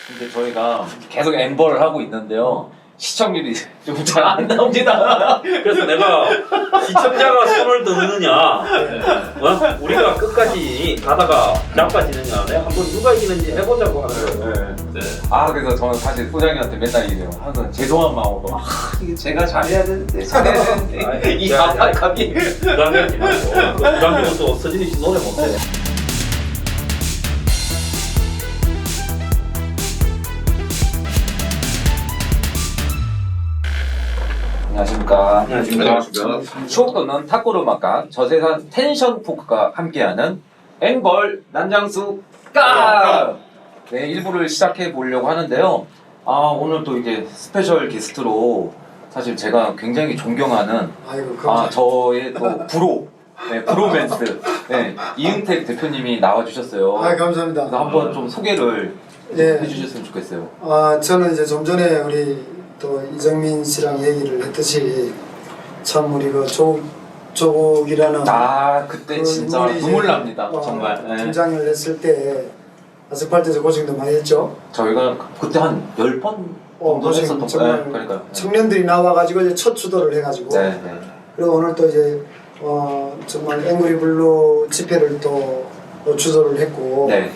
근데 저희가 계속 엠버를 하고 있는데요. 시청률이 좀 잘 안 나옵니다. 그래서 내가 시청자가 손을 드느냐, 우리가 끝까지 가다가 나빠지느냐, 내가 한번 누가 이기는지 해보자고 하는 거예요. 네. 그래서 저는 사실 소장님한테 맨날 이래요. 항상 죄송한 마음으로 이게 제가 잘해야 되는데 잘해야 되는데 이 압박감이 부담되지 말고. 부담되면 또 서진이 씨 노래 못해. 안녕하십니까. 안녕하십니까. 추억 돋는 탁구르 음악가 저세산 텐션 포크가 함께하는 앵벌 난장수 까! 네, 1부를 시작해 보려고 하는데요. 오늘 또 이제 스페셜 게스트로 사실 제가 굉장히 존경하는 저의 또 브로, 네, 브로맨스, 네, 이응택 대표님이 나와주셨어요. 감사합니다. 그래서 한번 좀 소개를 해주셨으면 좋겠어요. 저는 이제 좀 전에 우리 또 이정민 씨랑 얘기를 했듯이 참 우리 그 조국이라는 그때 그 진짜 인물이 눈물 이제, 납니다. 정말. 네. 등장을 했을 때 아스팔트에서 고생도 많이 했죠. 저희가 그때 한 10번 정도 했었던 거예요. 그러니까요. 청년들이 나와가지고 이제 첫 주도를 해가지고 네. 그리고 오늘 또 이제 정말 앵그리 블루 집회를 또 주도를 했고 네.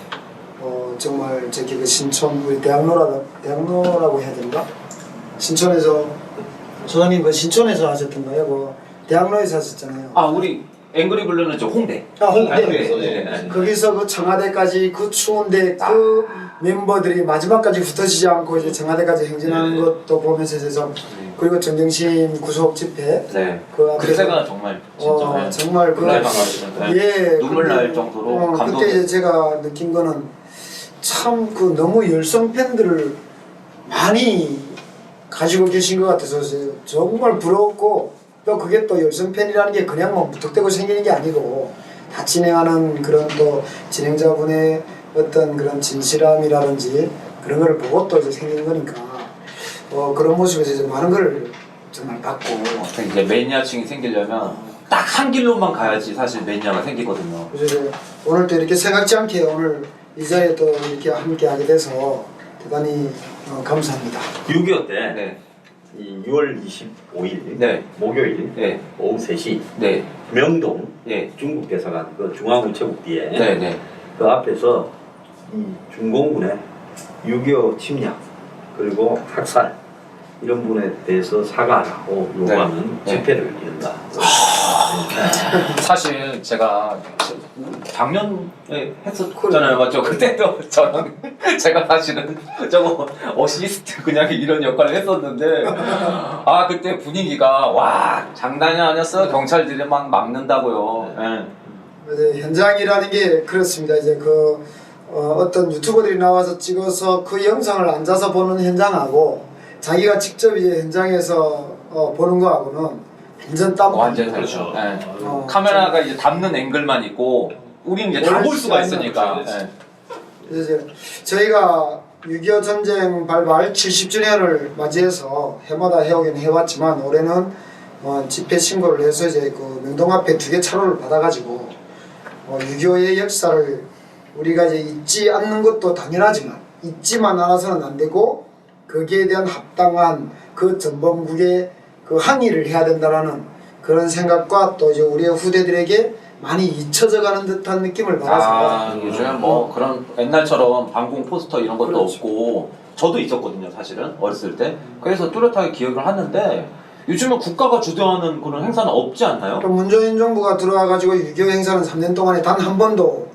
정말 저기 그 신촌 우리 대학로라고 해야 되는가? 신촌에서 소장님 그 신촌에서 하셨던가요? 그 대학로에서 하셨잖아요. 우리 앵그리 블루는 저 홍대. 홍대. 네. 거기서 그 청와대까지 그 추운데 그 멤버들이 마지막까지 흩어지지 않고 이제 청와대까지 행진하는 것도 보면서 이제 좀 그리고 정경심 구속 집회. 네. 그때가 정말 진짜 정말 눈물 날 정도로 감동. 그때 이제 제가 느낀 거는 참 그 너무 열성 팬들을 많이 가지고 계신 것 같아서 정말 부러웠고 또 그게 또 열성 팬이라는 게 그냥 뭐 무턱대고 생기는 게 아니고 다 진행하는 그런 또 진행자분의 어떤 그런 진실함이라든지 그런 걸 보고 또 이제 생긴 거니까 그런 모습에서 이제 많은 걸 정말 받고 이제 매니아층이 생기려면 딱 한 길로만 가야지 사실 매니아가 생기거든요. 그래서 이제 오늘 또 이렇게 생각지 않게 오늘 이 자리에 또 이렇게 함께 하게 돼서 대단히 감사합니다. 6.25 때, 네. 이 6월 25일, 네. 목요일, 네. 오후 3시, 네. 명동, 네. 중국 대사관, 그 중앙우체국 뒤에, 네. 그 앞에서 이 중공군의 6.25 침략, 그리고 학살, 이런 분에 대해서 사과하라고 요구하는 집회를 연다. 사실 제가 작년에 했었잖아요, 맞죠? 그때도 저는 제가 사실은 저거 어시스트 그냥 이런 역할을 했었는데 그때 분위기가 장난이 아니었어요. 경찰들이 막 막는다고요. 네, 현장이라는 게 그렇습니다. 이제 어떤 유튜버들이 나와서 찍어서 그 영상을 앉아서 보는 현장하고 자기가 직접 이제 현장에서 보는 거하고는 완전 땀. 완전 그렇죠. 네. 카메라가 이제 담는 앵글만 있고 우리는 이제 다 볼 수가 있으니까. 이제 저희가 6.25 전쟁 발발 70주년을 맞이해서 해마다 해오긴 해왔지만 올해는 집회 신고를 해서 이제 그 명동 앞에 2개 차로를 받아가지고 6.25의 역사를 우리가 이제 잊지 않는 것도 당연하지만 잊지만 않아서는 안 되고 거기에 대한 합당한 그 전범국의 그 항의를 해야 된다라는 그런 생각과 또 이제 우리의 후대들에게 많이 잊혀져 가는 듯한 느낌을 받아서 요즘 뭐 그런 옛날처럼 방공 포스터 이런 것도 그렇죠. 없고 저도 있었거든요, 사실은 어렸을 때. 그래서 뚜렷하게 기억을 하는데 요즘은 국가가 주도하는 그런 행사는 없지 않나요? 문재인 정부가 들어와가지고 6.25 행사는 3년 동안에 단 한 번도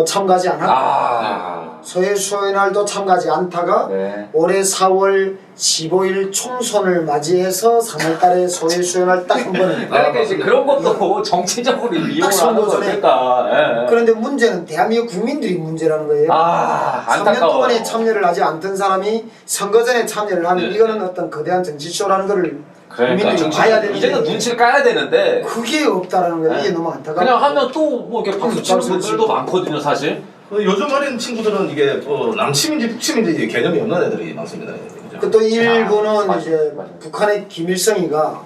참가하지 않았고 소해수의 날도 참가하지 않다가 올해 4월 15일 총선을 맞이해서 3월달에 소해수의 날 딱 한 번을 그러니까 이제 그런 것도 정치적으로 이용을 하는 거니까. 그런데 문제는 대한민국 국민들이 문제라는 거예요. 3년 동안에 참여를 하지 않던 사람이 선거 전에 참여를 하면 이거는 어떤 거대한 정치쇼라는 거를 국민들이 봐야 되는데 이제는 눈치를 까야 되는데 그게 없다라는 거예요. 이게 너무 안타깝고 그냥 하면 또 뭐 이렇게 박수 치는 분들도 많거든요, 사실. 요즘 어린 친구들은 이게 남침인지 북침인지 개념이 없는 애들이 많습니다. 또 일부는 이제 북한의 김일성이가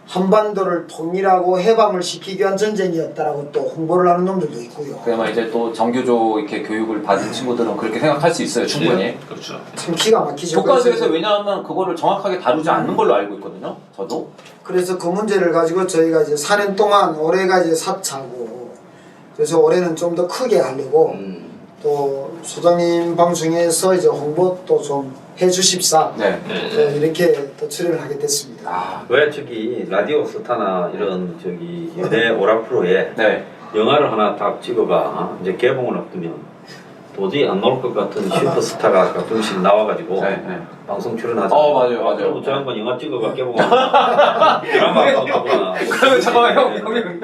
한반도를 통일하고 해방을 시키기 위한 전쟁이었다라고 또 홍보를 하는 놈들도 있고요. 그야말로 이제 또 정교조 이렇게 교육을 받은 친구들은 그렇게 생각할 수 있어요, 충분히. 예, 그렇죠. 참 기가 막히죠. 교과서에서 왜냐하면 그거를 정확하게 다루지 않는 걸로 알고 있거든요, 저도. 그래서 그 문제를 가지고 저희가 이제 4년 동안 올해가 이제 4차고 그래서 올해는 좀 더 크게 하려고 또 소장님 방송에서 이제 홍보도 좀 해주십사 네. 이렇게 또 출연을 하게 됐습니다. 아, 왜 저기 라디오 스타나 이런 저기 연예 오락 프로에 네. 영화를 하나 딱 찍어가 이제 개봉을 앞두면 도저히 안 나올 것 같은 슈퍼스타가 가끔씩 나와가지고 네, 네. 방송 출연하자. 맞아요. 그리고 저 양반 영화 찍어가 개봉하면 드라마 나오거나. 그러면 잠깐만 형님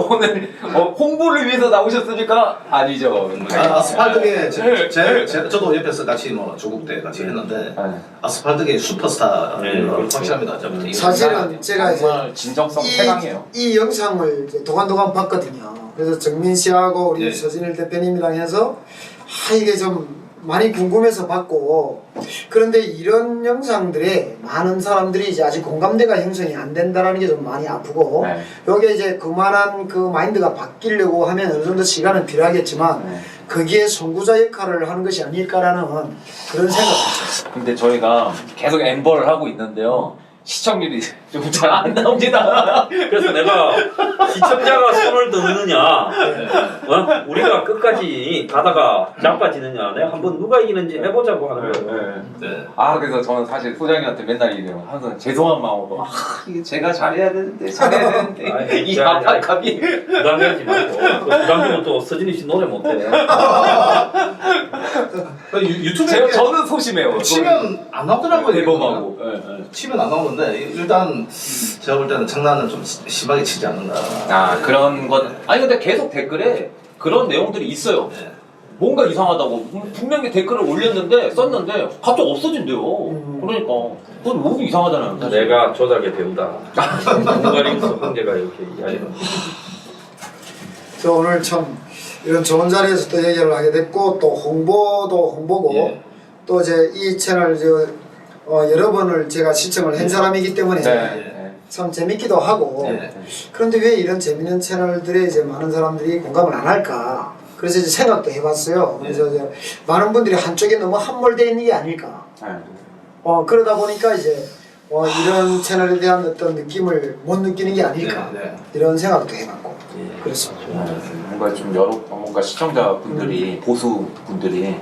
오늘 홍보를 위해서 나오셨으니까 아니죠. 아스팔트계 네. 저도 옆에서 같이 뭐 조국 때 같이 했는데 네. 아스팔트계 슈퍼스타 네, 그렇죠. 확실합니다. 저부터. 사실은 제가 이제 정말 진정성 최강이에요. 이 영상을 이제 도관도관 봤거든요. 그래서 정민 씨하고 우리 예. 서진일 대표님이랑 해서 이게 좀 많이 궁금해서 봤고 그런데 이런 영상들에 많은 사람들이 이제 아직 공감대가 형성이 안 된다는 게 좀 많이 아프고 네. 여기에 이제 그만한 그 마인드가 바뀌려고 하면 어느 정도 시간은 필요하겠지만 네. 거기에 선구자 역할을 하는 것이 아닐까라는 그런 생각을 근데 저희가 계속 엠버를 하고 있는데요. 시청률이 좀 잘 안 나옵니다. 그래서 내가 시청자가 손을 드느냐, 우리가 끝까지 가다가 자빠지느냐, 내가 한번 누가 이기는지 해보자고 하는 거예요. 네. 아 그래서 저는 사실 소장님한테 맨날 이래요. 항상 죄송한 마음으로 이게 제가 잘해야 되는데 잘해야 되는데 아이, 이 야, 압박감이 부담되지 말고. 부담되면 또 서진이 씨 노래 못해. 유튜브에 저는 소심해요. 치면 안 나오더라고요. 대범하고. 치면 안 나오는데 일단 제가 볼 때는 장난은 좀 심하게 치지 않는가. 아 그런 건 아니 근데 계속 댓글에 그런 내용들이 있어요. 네. 뭔가 이상하다고 분명히 댓글을 올렸는데 썼는데 갑자기 없어진대요. 그러니까 그건 너무 이상하잖아요. 사실. 내가 조작의 배우다. 공가링스 황제가 이렇게 이야기를. 저 오늘 참 이런 좋은 자리에서 또 얘기를 하게 됐고 또 홍보도 홍보고 예. 또 이제 이 채널 여러 번을 제가 시청을 한 사람이기 때문에 네. 참 재밌기도 하고 네. 그런데 왜 이런 재밌는 채널들에 이제 많은 사람들이 공감을 안 할까 그래서 이제 생각도 해봤어요. 그래서 이제 많은 분들이 한쪽에 너무 함몰되어 있는 게 아닐까. 네. 그러다 보니까 이제 이런 채널에 대한 어떤 느낌을 못 느끼는 게 아닐까 네. 이런 생각도 해봤고 예. 그렇습니다. 뭔가 좀 뭔가 시청자분들이 보수 분들이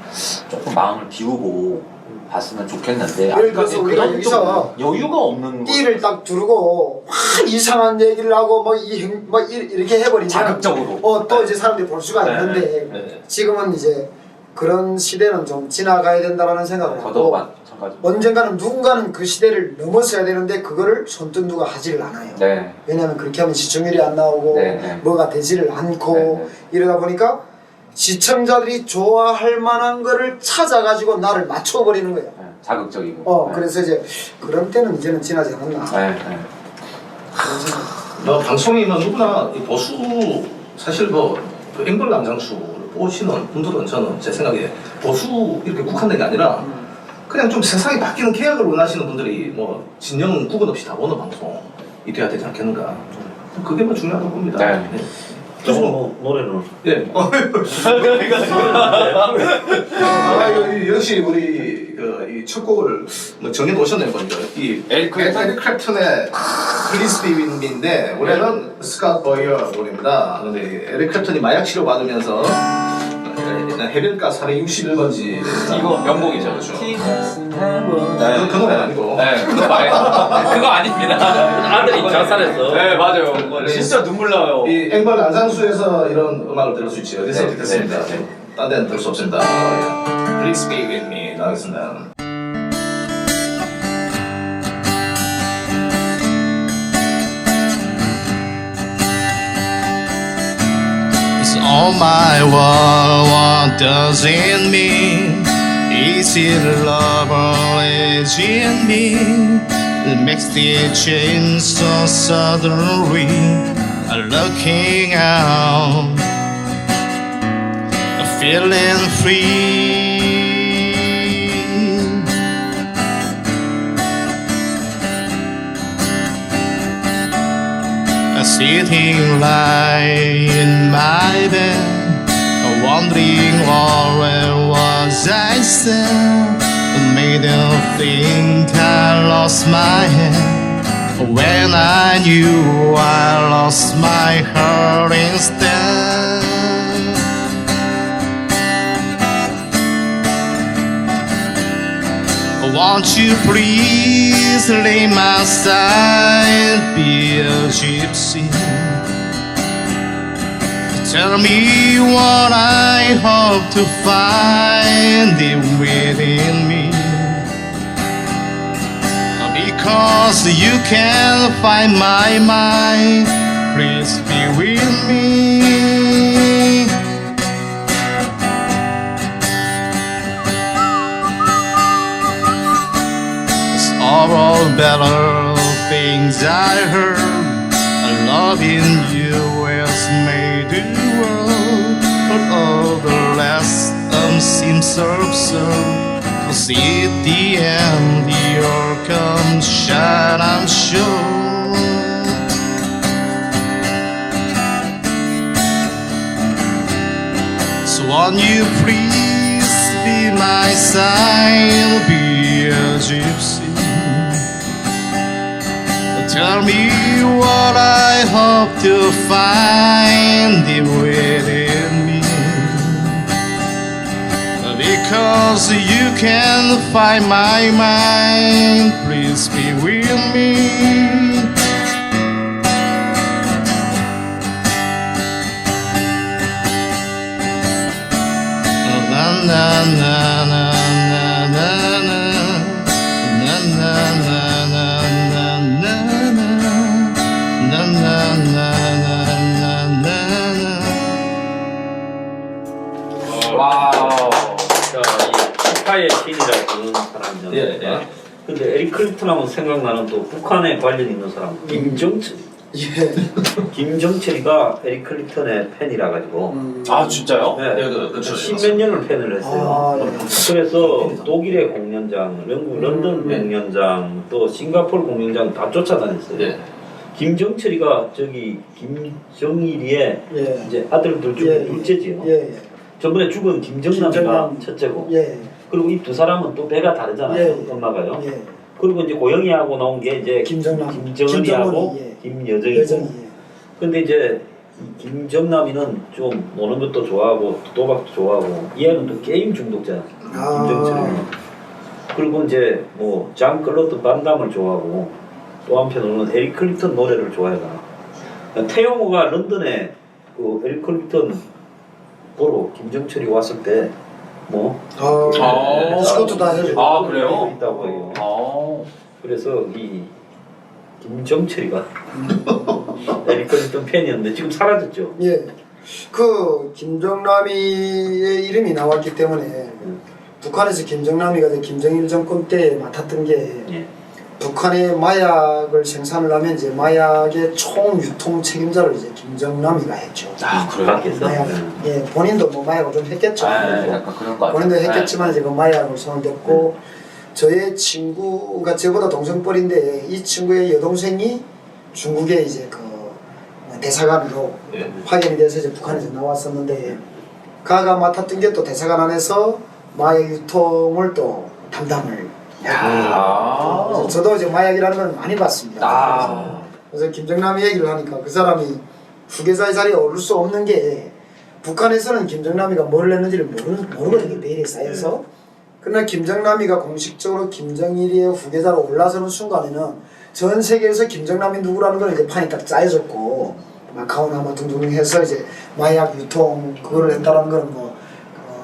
조금 마음을 비우고 봤으면 좋겠는데 예를 들어서 아직까지 우리가 그런 여기서 좀 여유가 없는 거 띠를 딱 두르고 막 이상한 얘기를 하고 이렇게 해버리면 자극적으로 또 이제 사람들이 볼 수가 네. 있는데 네. 지금은 이제 그런 시대는 좀 지나가야 된다라는 생각을 저도 하고 마찬가지. 언젠가는 누군가는 그 시대를 넘어서야 되는데 그거를 손뜻 누가 하지를 않아요. 네. 왜냐하면 그렇게 하면 시청률이 안 나오고 네, 네. 뭐가 되지를 않고 네, 이러다 보니까 시청자들이 좋아할 만한 거를 찾아가지고 나를 맞춰버리는 거예요. 네. 자극적이고. 네. 그래서 이제 그런 때는 이제는 지나지 않았나. 네. 그런 생각. 뭐 방송이면 누구나 이 보수 사실 그 앵벌 남장수를 보시는 분들은 저는 제 생각에 보수 이렇게 국한된 게 아니라 그냥 좀 세상이 바뀌는 계약을 원하시는 분들이 뭐 진영 구분 없이 다 보는 방송이 돼야 되지 않겠는가. 그게 뭐 중요하다고 봅니다. 네. 그래서 노래는 예. 역시 우리 이 첫 곡을 뭐 정해 놓으셨네요, 먼저. 이 에릭 크랩튼의 Please Be With Me인데 원래는 스캇 버이어 노래입니다. 근데 에릭 크랩튼이 마약 치료 받으면서 해변가 461번지 이거 명곡이죠. 그렇죠. 네. 그 노래 아니고. 네, 그거 아닙니다. 아들이 자살했어. 네, 맞아요. 진짜 눈물 나요. 이 앵벌 안상수에서 이런 음악을 들을 수 있지. 어디서 네, 듣겠습니다. 네, 네. 딴 데는 들을 수 없습니다. Please Be With Me 나가겠습니다. It's all my world, what does it mean? Is it love or is it me? It makes the change so suddenly. Looking out, feeling free. sitting lying in my bed, wondering where was I still. Made them think I lost my head when I knew I lost my heart instead. Won't you please lay my side, be a gypsy? Tell me what I hope to find deep within me. Because you can't find my mind, please be with me. It's all better things I heard. Loving you has made the world, but all the rest seems so absurd. 'Cause at the end, you'll come shine, I'm sure. So won't you please be my side, be a gypsy? Tell me what I hope to find deep within me. Because you can find my mind, please be with me. Na na na na na na na na na na na. 와우. 자, 이 북한의 신이라고 부르는 사람이잖아요. 예, 예. 근데 에릭 클립턴 하면 생각나는 또 북한에 관련 있는 사람 김정철. 예. 김정철이가 에릭 클립턴의 팬이라 가지고 아 진짜요? 네, 예, 그렇죠. 십몇 년을 팬을 했어요. 아, 예. 그래서 독일의 공연장, 영국 런던 공연장, 또 싱가포르 공연장 다 쫓아다녔어요. 예. 김정철이가 저기 김정일이의 예. 이제 아들들 중에 예, 둘째지요. 예. 예. 저번에 죽은 김정남이가 김정남. 첫째고, 예. 그리고 이 두 사람은 또 배가 다르잖아요. 예. 엄마가요. 예. 그리고 이제 고영이하고 나온 게 이제 김정남. 김정은이하고 김정은이, 예. 김여정이고. 여정이. 근데 이제 이 김정남이는 좀 노는 것도 좋아하고 도박도 좋아하고 얘는 또 게임 중독자야. 아. 김정철이는. 그리고 이제 뭐 장클로드 반담을 좋아하고 또 한편으로는 에릭 클립턴 노래를 좋아해라. 태영호가 런던에 그 에릭 클립턴 보러 김정철이 왔을 때 뭐 아, 스쿼트 다 해줘. 아 그래요? 있다고 해요. 아. 그래서 이 김정철이가 에릭 클립턴 팬이었는데 지금 사라졌죠. 예. 그 김정남이의 이름이 나왔기 때문에 북한에서 김정남이가 이제 김정일 정권 때 맡았던 게 예. 북한의 마약을 생산을 하면 이제 마약의 총 유통 책임자를 이제 김정남이가 했죠. 아 그래요? 밖에서. 마약. 예, 본인도 뭐 마약을 좀 했겠죠. 아, 약간 그런 거 같아요. 본인도 했겠지만 이제 그 마약을 손을 댔고 저의 친구가 저보다 동생뻘인데 이 친구의 여동생이 중국에 이제 그 대사관으로 예. 파견이 돼서 이제 북한에서 나왔었는데 가가 맡았던 게 또 대사관 안에서 마약 유통을 또 담당을. 야. 그래서 저도 이제 마약이라는 걸 많이 봤습니다. 아. 그래서 김정남이 얘기를 하니까 그 사람이 후계자의 자리에 오를 수 없는 게 북한에서는 김정남이가 뭘 했는지를 모르거든요. 메일에 쌓여서. 그러나 김정남이가 공식적으로 김정일의 후계자로 올라서는 순간에는 전 세계에서 김정남이 누구라는 걸 이제 판이 딱 짜여졌고 마카오나 뭐 등등 해서 이제 마약 유통 그거를 했다는 거는 뭐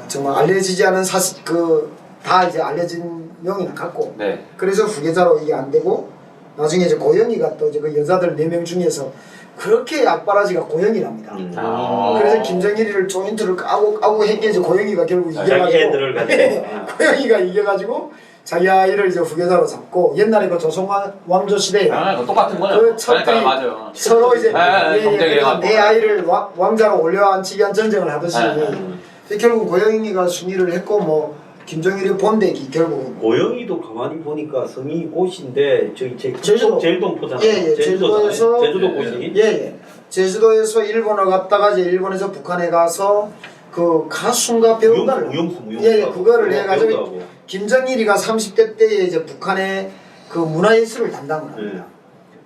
정말 알려지지 않은 사실 다 이제 알려진 명이나 같고 네. 그래서 후계자로 이게 안 되고 나중에 이제 고영이가 또 이제 그 여자들 4명 중에서 그렇게 악바라지가 고영이랍니다. 아. 그래서 김정일이를 조인트를 까고 한 게 이제 고영이가 결국 자기 이겨가지고 애들을 가지고. 고영이가 이겨가지고 자기 아이를 이제 후계자로 잡고 옛날에 그 조선 왕조 시대에 아, 이거 똑같은 거예요. 그 첩들이 그러니까 맞아요. 서로 이제 경쟁을 그래서 해가지고. 내 아이를 왕자로 올려앉히기 위한 전쟁을 하듯이 네. 결국 고영이가 승리를 했고 뭐 김정일의 본대기 결국 고영이도 가만히 보니까 성이 곳인데 저기 제주도. 제일동포잖아요. 예, 예, 제주도잖아요. 제주도에서 제주도 예, 곳이. 예예 제주도에서 일본을 갔다가 이제 일본에서 북한에 가서 그 가수인가 배우가를 무용수 예, 그거를 해가지고 배우도 하고. 김정일이가 30대 때에 이제 북한의 그 문화예술을 담당을 합니다.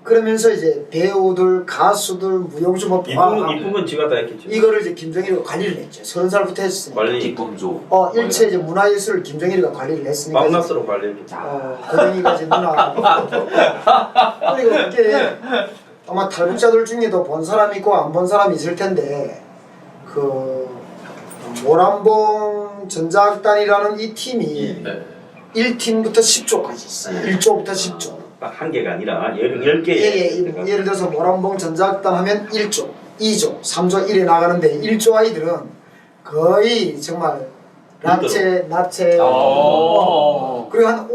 그러면서 이제 배우들, 가수들, 무용수 뭐 이쁨은 지가 다 했겠죠. 이거를 이제 김정일이가 관리를 했죠. 30살부터 했으니까. 관리 기쁨조. 일체 이제 문화예술을 김정일이가 관리를 했으니까. 박나스로 관리했겠죠. 고등이가 이제 누나. 그리고 그게 아마 탈북자들 중에도 본 사람이 있고 안 본 사람이 있을 텐데 그 모란봉 전작단이라는 이 팀이 네. 1팀부터 10조까지 있어요. 1조부터 10조. 딱 한 개가 아니라 10개. 예를 들어서 모란봉 전작단 하면 1조, 2조, 3조 이래 나가는데 1조 아이들은 거의 정말 나체 그리고 한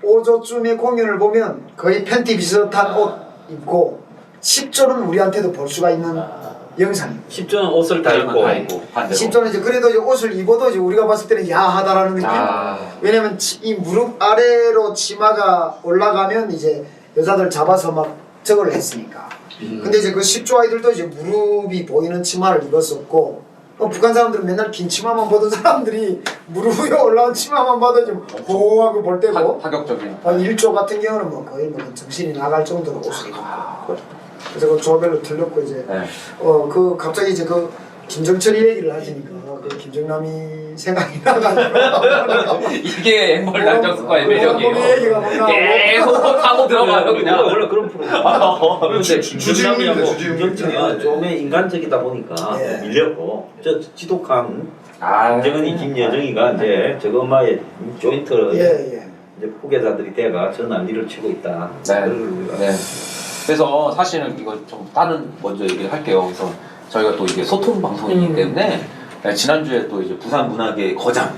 5조쯤의 공연을 보면 거의 팬티 비슷한 옷 입고 10조는 우리한테도 볼 수가 있는 영상입니다. 10조는 옷을 다 입고. 반대로. 10조는 이제 그래도 이제 옷을 입어도 이제 우리가 봤을 때는 야하다라는 느낌. 왜냐면 이 무릎 아래로 치마가 올라가면 이제 여자들 잡아서 막 저걸 했으니까. 근데 이제 그 10조 아이들도 이제 무릎이 보이는 치마를 입었었고, 북한 사람들은 맨날 긴 치마만 보던 사람들이 무릎 위에 올라온 치마만 봐도 좀 호호하고 볼 때고, 파격적인. 1조 같은 경우는 뭐 거의 뭐 정신이 나갈 정도로 옷을 입었고. 그래서 그 조별로 들렸고 이제 그 갑자기 이제 그 김정철이 얘기를 하시니까 그 김정남이 생각이 나가지고 이게 앵벌 난장수과의 매력이에요. 얘기가 뭔가 계속 하고 들어가요 그냥. 원래 그런 프로그램. 근데 주지훈입니다, 주지훈. 김정철은 좀 인간적이다 보니까 밀렸고 저 지독한 김정은이 김여정이가 이제 저거 엄마의 조인트 이제 후계자들이 돼가 저 난리를 치고 있다. 네. 그래서 사실은 이거 좀 다른 먼저 얘기를 할게요. 그래서 저희가 또 이게 소통 방송이기 때문에 지난주에 또 이제 부산 문학의 거장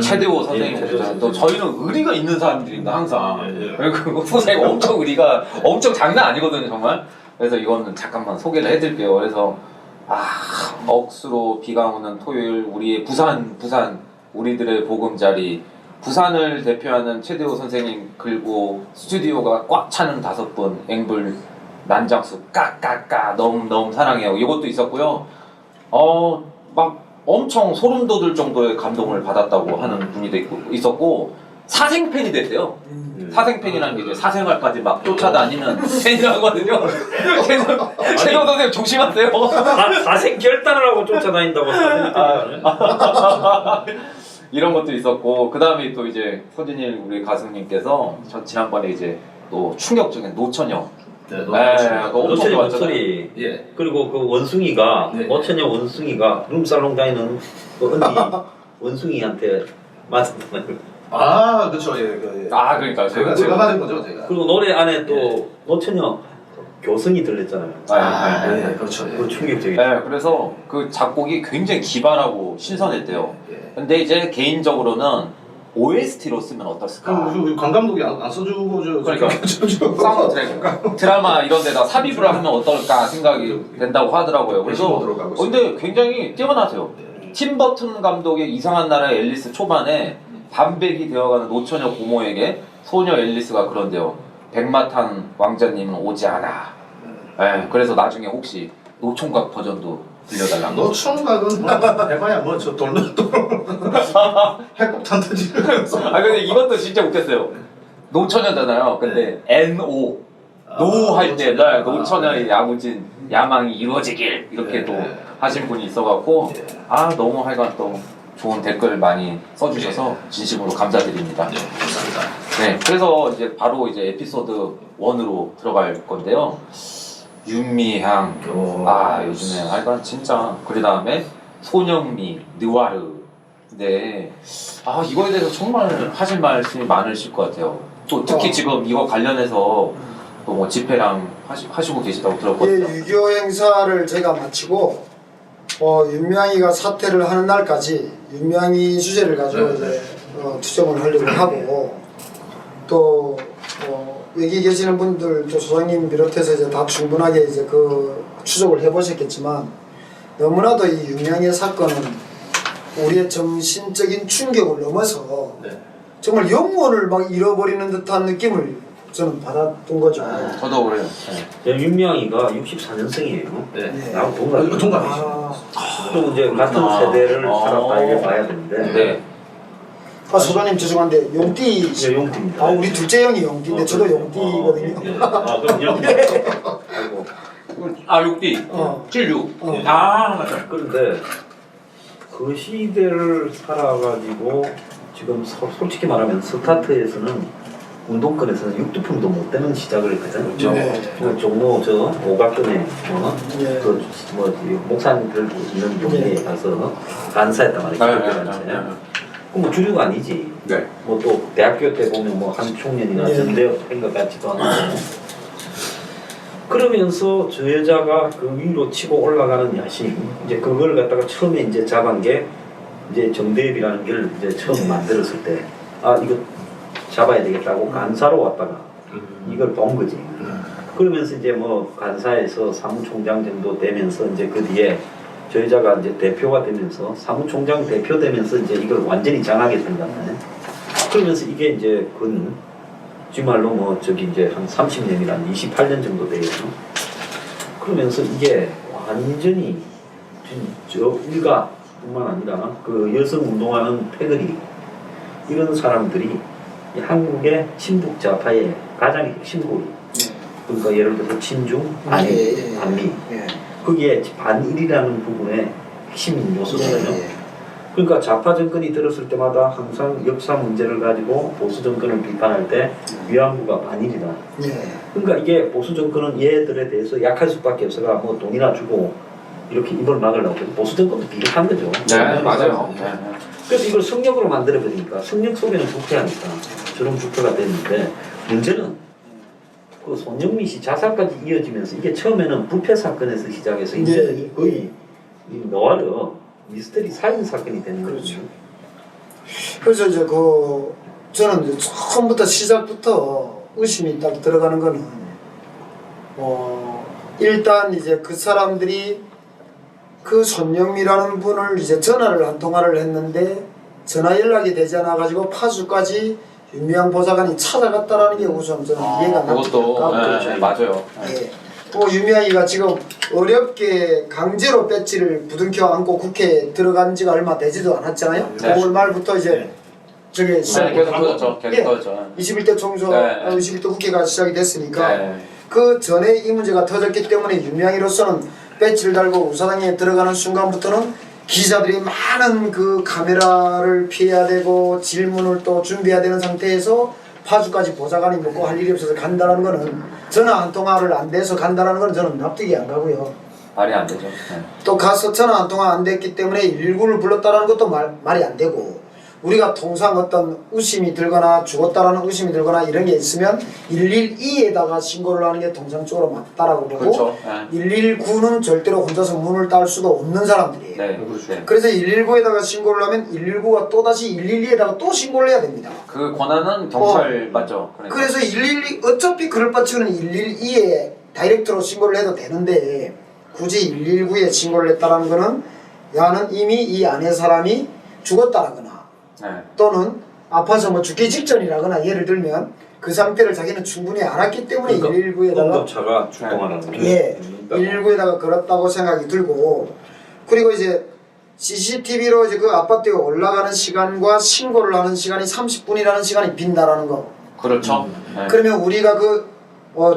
최대호 선생님 오셨잖아요. 또 저희는 의리가 있는 사람들입니다 항상. 그리고 선생님 엄청 장난 아니거든요 정말. 그래서 이거는 잠깐만 소개를 해드릴게요. 그래서 억수로 비가 오는 토요일 우리의 부산 우리들의 보금자리. 부산을 대표하는 최대호 선생님 그리고 스튜디오가 꽉 차는 5분 앵불 난장수 까까까 너무 사랑해요. 이것도 있었고요. 막 엄청 소름 돋을 정도의 감동을 받았다고 하는 분이 있었고 사생팬이 됐대요. 사생팬이라는 게 이제 사생활까지 막 쫓아다니는 팬이라거든요. 최대호 선생님 조심하세요. 사생 결단을 하고 쫓아다닌다고 사생. 이런 것도 있었고 그 다음에 또 이제 서진일 우리 가수님께서 지난번에 이제 또 충격적인 노처녀 노처녀 목소리 그리고 그 원숭이가 노처녀 원숭이가 룸살롱 다니는 그 언니 원숭이한테 맞았잖아요. 그렇죠. 그러니까 제가 맞은 거죠 제가. 그리고 노래 안에 또 노처녀 교성이 들렸잖아요. 그렇죠. 그 충격적이에요. 그래서 그 작곡이 굉장히 기발하고 신선했대요. 근데 이제 개인적으로는 OST로 쓰면 어떻을까? 관 감독이 안 써주고 그러니까 사운드 트랙 드라마 이런 데다 삽입을 하면 어떨까 생각이 된다고 하더라고요. 그래서 근데 굉장히 뛰어나세요. 팀 버튼 감독의 이상한 나라의 앨리스 초반에 반백이 되어가는 노처녀 고모에게 소녀 앨리스가 그런데요. 백마탄 왕자님은 오지 않아. 그래서 나중에 혹시 노총각 버전도 들려달라고. 노총각은 해봐야 뭐저 돌로 핵폭탄 터지면서. 근데 이것도 진짜 웃겼어요. 노처녀잖아요. 근데 NO 노 할 때 노처녀의 야무진 야망이 이루어지길 이렇게 또 하신 분이 있어갖고 너무 하여간 또 좋은 댓글 많이 써주셔서 진심으로 감사드립니다. 감사합니다. 네, 그래서 이제 바로 이제 에피소드 1으로 들어갈 건데요. 윤미향, 요즘에 하여간 진짜 그 다음에 손영미, 느와르. 네, 이거에 대해서 정말 하실 말씀이 많으실 것 같아요. 또 특히 지금 이거 관련해서 또 뭐 집회랑 하시고 계시다고 들었거든요. 6.25 행사를 제가 마치고 윤미향이가 사퇴를 하는 날까지 윤미향이 주제를 가지고 이제 투쟁을 하려고 하고 또 여기 계시는 분들 또 소장님 비롯해서 이제 다 충분하게 이제 그 추적을 해보셨겠지만 너무나도 이 윤미향의 사건은 우리의 정신적인 충격을 넘어서 정말 영혼을 막 잃어버리는 듯한 느낌을 저는 받았던 거죠. 저도 그래요. 네. 윤명이가 64년생이에요. 네. 네. 나하고 동갑이에요. 동갑이죠. 그리고 이제 같은 아. 세대를 아. 살았다 이렇게 봐야 되는데 네. 소장님 죄송한데 용띠. 네, 용띠입니다. 아 우리 둘째 형이 용띠인데 저도 용띠거든요. 예. 아 그럼요. 아이고. 아 6D. 어. 76. 어. 아 맞아. 그런데 그 시대를 살아가지고 지금 솔직히 말하면 스타트에서는 운동권에서는 육두품도 못 되는 시작을 했거든요. 네. 그 종로 저 오각동에 네. 그 뭐지 목사님들 있는 동네에 네. 가서 간사했단 말이에요. 그럼 뭐 주류가 아니지. 네. 뭐 또 대학교 때 보면 뭐 한 총년이나 네. 전대 한것 같지도 않고. 그러면서 저 여자가 그 위로 치고 올라가는 야심, 이제 그걸 갖다가 처음에 이제 잡은 게 이제 정대협이라는 걸 이제 처음 만들었을 때, 아 이거 잡아야 되겠다고 간사로 왔다가 이걸 본 거지. 그러면서 이제 뭐 간사에서 사무총장 정도 되면서 이제 그 뒤에 저 여자가 이제 대표가 되면서 사무총장 대표 되면서 이제 이걸 완전히 장악하게 된 것 같네. 그러면서 이게 이제 지말로 뭐 저기 이제 한 30년이란 28년 정도 돼요. 그러면서 이게 완전히 저 일가뿐만 아니라 그 여성 운동하는 패거리 이런 사람들이 이 한국의 친북 좌파의 가장 핵심고리. 그러니까 예를 들어서 친중, 반일, 반미. 거기에 반일이라는 부분에 핵심 요소거든요. 그러니까 좌파 정권이 들었을 때마다 항상 역사 문제를 가지고 보수 정권을 비판할 때 위안부가 반일이다. 그러니까 이게 보수 정권은 얘들에 대해서 약할 수밖에 없어가 뭐 돈이나 주고 이렇게 입을 막으려고 보수 정권도 비슷한 거죠. 네 맞아요. 네. 그래서 이걸 성역으로 만들어 버리니까 성역 속에는 부패하니까 저런 부패가 됐는데 문제는 그 손영민 씨 자살까지 이어지면서 이게 처음에는 부패 사건에서 시작해서 이제는 거의 이 노아르 미스터리 살인 사건이 되는 거죠. 그렇죠. 그래서 이제 저는 이제 처음부터 시작부터 의심이 딱 들어가는 거는 일단 이제 그 사람들이 그 손영미라는 분을 이제 전화를 한 통화를 했는데 전화 연락이 되지 않아 가지고 파주까지 윤미향 보좌관이 찾아갔다라는 게 우선 저는 이해가 그것도 납득이 맞아요. 예. 윤미향이가 지금 어렵게 강제로 배지를 부둥켜 안고 국회에 들어간 지가 얼마 되지도 않았잖아요. 네. 5월 말부터 이제 저게 네, 계속 터졌죠. 예. 계속 터졌죠. 21대 총선, 네. 21대 국회가 시작이 됐으니까 네. 그 전에 이 문제가 터졌기 때문에 윤미향이로서는 배지를 달고 우사당에 들어가는 순간부터는 기자들이 많은 그 카메라를 피해야 되고 질문을 또 준비해야 되는 상태에서 파주까지 보좌관이 먹고 할 일이 없어서 간다라는 거는 전화 한 통화를 안 돼서 간다라는 거는 저는 납득이 안 가고요. 말이 안 되죠. 네. 또 가서 전화 한 통화 안 됐기 때문에 119를 불렀다라는 것도 말이 안 되고 우리가 통상 어떤 의심이 들거나 죽었다라는 의심이 들거나 이런 게 있으면 112에다가 신고를 하는 게 통상적으로 맞다라고 보고 그렇죠. 119는 절대로 혼자서 문을 딸 수도 없는 사람들이에요. 네. 네. 그래서 119에다가 신고를 하면 119가 또다시 112에다가 또 신고를 해야 됩니다. 그 권한은 경찰 맞죠. 그러니까. 그래서 112 어차피 그럴 바치고는 112에 다이렉트로 신고를 해도 되는데 굳이 119에 신고를 했다는 거는 야는 이미 이 안에 사람이 죽었다라거나 네. 또는 아파서 뭐 죽기 직전이라거나 예를 들면 그 상태를 자기는 충분히 알았기 때문에 그러니까 119에다가 응급차가 출동하는 거죠. 예, 119에다가 걸었다고 생각이 들고 그리고 이제 CCTV로 이제 그 아파트에 올라가는 시간과 신고를 하는 시간이 30분이라는 시간이 빈다라는 거. 그렇죠. 네. 그러면 우리가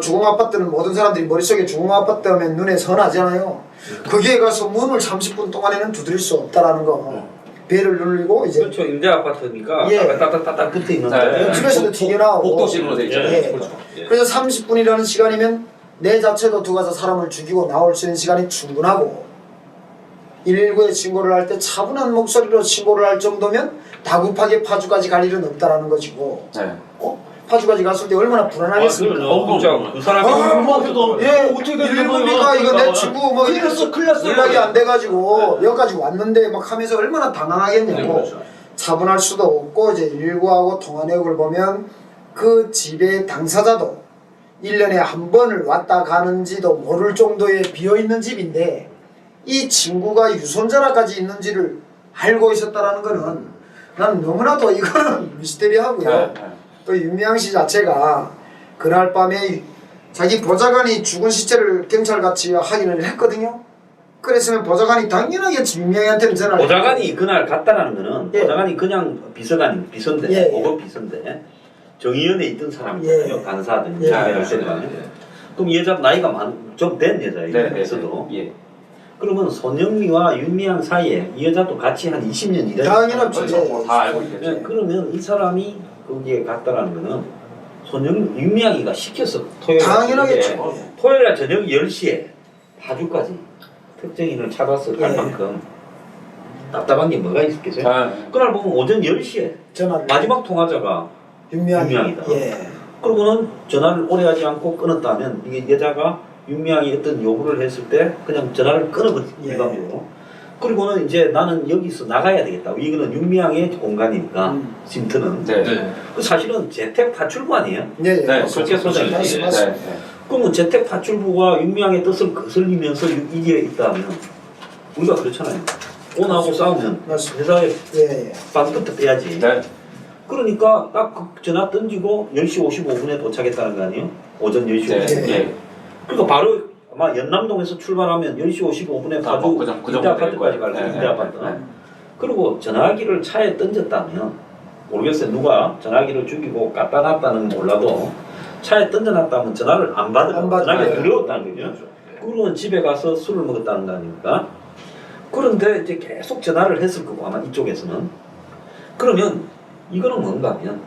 주공 아파트는 모든 사람들이 머릿속에 주공 아파트 하면 눈에 선하잖아요. 거기에 가서 문을 30분 동안에는 두드릴 수 없다라는 거. 배를 눌리고 이제 그렇죠. 임대 아파트니까 예. 따따따따 붙어 있는데 네. 집에서도 튀겨나오고 복도식으로 돼 있잖아요. 예. 그렇죠. 예. 그래서 30분이라는 시간이면 내 자체도 들어가서 사람을 죽이고 나올 수 있는 시간이 충분하고 119에 신고를 할 때 차분한 목소리로 신고를 할 정도면 다급하게 파주까지 갈 일은 없다라는 것이고 네. 파주까지 갔을 때 얼마나 불안하겠습니까? 그 사람이 예, 119니까 이거 내 친구 뭐 연락이 안 돼가지고 여기까지 왔는데 막 하면서 얼마나 당황하겠냐고. 차분할 수도 없고 이제 119하고 통화 내역을 보면 그 집의 당사자도 1년에 한 번을 왔다 가는지도 모를 정도의 비어있는 집인데 이 친구가 유손자라까지 있는지를 알고 있었다라는 거는 난 너무나도 이거는 미스테리하고요. 네. 네. 또 윤미향 씨 자체가 그날 밤에 자기 보좌관이 죽은 시체를 경찰같이 확인을 했거든요. 그랬으면 보좌관이 당연하게 윤명희한테는 전화를 보좌관이 그날 갔다라는 거는 예. 보좌관이 그냥 비서인데 예, 예. 5급 비서인데 정의원에 있던 사람이잖아요. 예. 간사든 예. 그럼 여자 나이가 좀 된 여자예요. 네, 있어도. 예. 그러면 손영미와 윤미향 사이에 이 여자도 같이 한 20년 일했 당연하죠. 그렇죠. 예. 다 알고 있겠죠. 네, 그러면 이 사람이 거기에 갔다라는 거는 윤미향이가 시켰어. 토요일 당연하겠죠. 토요일날 저녁 10시에 파주까지 특정인을 찾아서 갈 예. 만큼 답답한 게 뭐가 있겠어요? 아, 그날 보면 오전 10시에 전화를 마지막 통화자가 윤미향이다. 예. 그러고는 전화를 오래 하지 않고 끊었다면 이게 여자가 윤미향이 어떤 요구를 했을 때 그냥 전화를 끊어버린 예. 일반적으로. 그리고는 이제 나는 여기서 나가야 되겠다. 이거는 윤미향의 공간이니까 쉼터는. 네. 네. 그 사실은 재택 파출부 아니에요? 예. 예. 네, 그렇게 소장이 맞습니다. 돼. 맞습니다. 네. 그러면 재택 파출부가 윤미향의 뜻을 거슬리면서 이게 있다면 우리가 그렇잖아요. 오나하고 싸우면 맞습니다. 회사에 예. 예. 빵부터 빼야지. 네. 그러니까 딱 그 전화 던지고 10시 55분에 도착했다는 거 아니에요? 오전 10시 네. 55분. 예. 그러니까 바로 아마 연남동에서 출발하면 10시 55분에 다 파주 뭐 그 정도 임대 아파트까지 될 갈 거예요. 임대 네, 아파트. 네. 그리고 전화기를 차에 던졌다면 모르겠어요. 누가 전화기를 죽이고 갖다 놨다는 몰라도 차에 던져놨다면 전화를 안 받으면 안 받아요. 전화기가 두려웠다는 거죠. 그러면 집에 가서 술을 먹었다는 거 아닙니까? 그런데 이제 계속 전화를 했을 거고 아마 이쪽에서는 그러면 이거는 뭔가 하면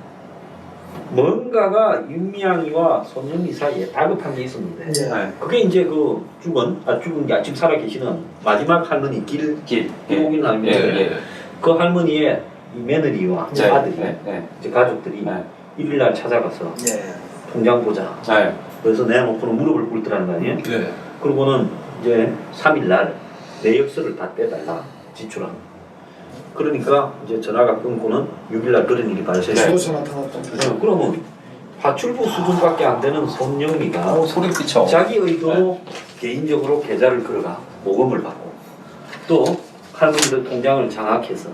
뭔가가 윤미향이와 손영미 사이에 다급한 게 있었는데 예. 그게 이제 그 죽은 게 지금 살아 계시는 마지막 할머니 길. 길옥인 할머니인데 예. 그 할머니의 이 며느리와 네. 아들이 네. 이제 가족들이 네. 일일날 찾아가서 예. 통장 보자. 네. 그래서 내놓고는 무릎을 꿇더라는 거 아니에요? 네. 그러고는 이제 3일날 내역서를 다 떼달라 지출한. 그러니까 이제 전화가 끊고는 6일날 그런 일이 발생했어요. 죽어서 나타났다. 그러면 파출부 수준밖에 안 되는 손영미가 소리 끼쳐. 자기 의도로 개인적으로 계좌를 걸어가 모금을 받고 또 할머니들 통장을 장악해서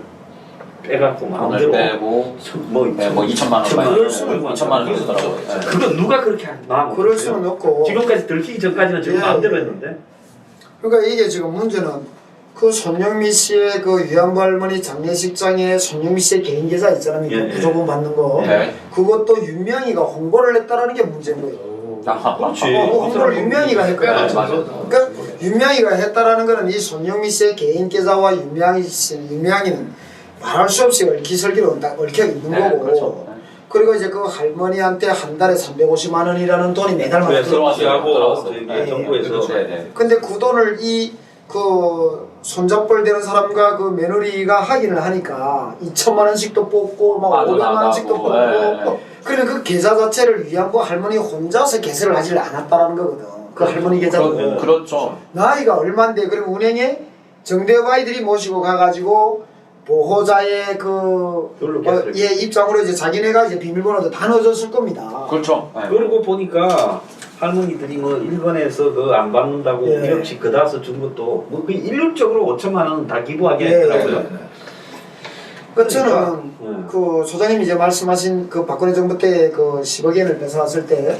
빼갖고 돈을 마음대로 빼고 뭐 2천만 원. 그럴 수는 2천만 원 쓰더라고요. 네. 그건 누가 그렇게 마음을 그럴 먹었어요? 수는 없고. 지금까지 들키기 전까지는 지금 예, 마음대로 예. 했는데 그러니까 이게 지금 문제는 그 손영미 씨의 그 위안부 할머니 장례식장에 손영미 씨의 개인 계좌 있잖아요. 예, 그 부조금 받는 거. 네. 그것도 윤명희가 홍보를 했다라는 게 문제인 거예요. 그렇지. 홍보를 윤명희가 했거든요. 네, 맞아요. 그러니까 윤명희가 했다라는 거는 이 손영미 씨의 개인 계좌와 윤명희는 말할 수 없이 얽히설기로 얽혀 있는 네, 거고. 그렇죠. 그리고 이제 그 할머니한테 한 달에 350만 원이라는 돈이 매달 네, 들어와요. 들어왔어요. 저기 예, 정부에서 네, 네. 근데 그 돈을 그 손잡벌 되는 사람과 그 며느리가 확인을 하니까 2천만 원씩도 뽑고 막 빠져나가고, 500만 원씩도 뽑고 네. 그러면 그 계좌 자체를 위안부 할머니 혼자서 개설을 하질 않았다라는 거거든. 그 할머니 계좌도 그렇죠. 나이가 얼만데 그러면 은행에 정대협 아이들이 모시고 가가지고 보호자의 별로 개설을 입장으로 이제 자기네가 이제 비밀번호도 다 넣어줬을 겁니다. 그렇죠. 네. 그러고 보니까 할머니들이 뭐 일본에서 그 안 받는다고 예. 1억씩 그다서 준 것도 뭐 그 일률적으로 5천만 원 다 기부하게 예. 했더라고요. 그 저는 예. 그 소장님 이제 말씀하신 그 박근혜 정부 때 그 10억 엔을 뺏어왔을 때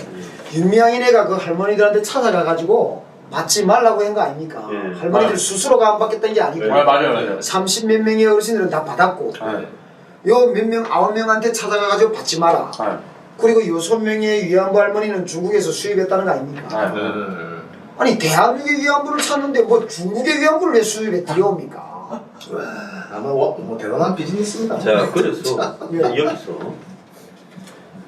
윤미향이네가 그 할머니들한테 찾아가가지고 받지 말라고 한 거 아닙니까? 예. 할머니들 스스로가 안 받겠다는 게 아니고 맞아요. 30 몇 명의 어르신들은 다 받았고 네. 요 몇 명 9명한테 찾아가가지고 받지 마라. 네. 그리고 요 손명의 위안부 할머니는 중국에서 수입했다는 거 아닙니까? 네. 아니 대한민국의 위안부를 찾는데 뭐 중국의 위안부를 왜 수입에 들여옵니까? 아마 뭐 대단한 비즈니스입니다. 자, 그래서 예. 여기서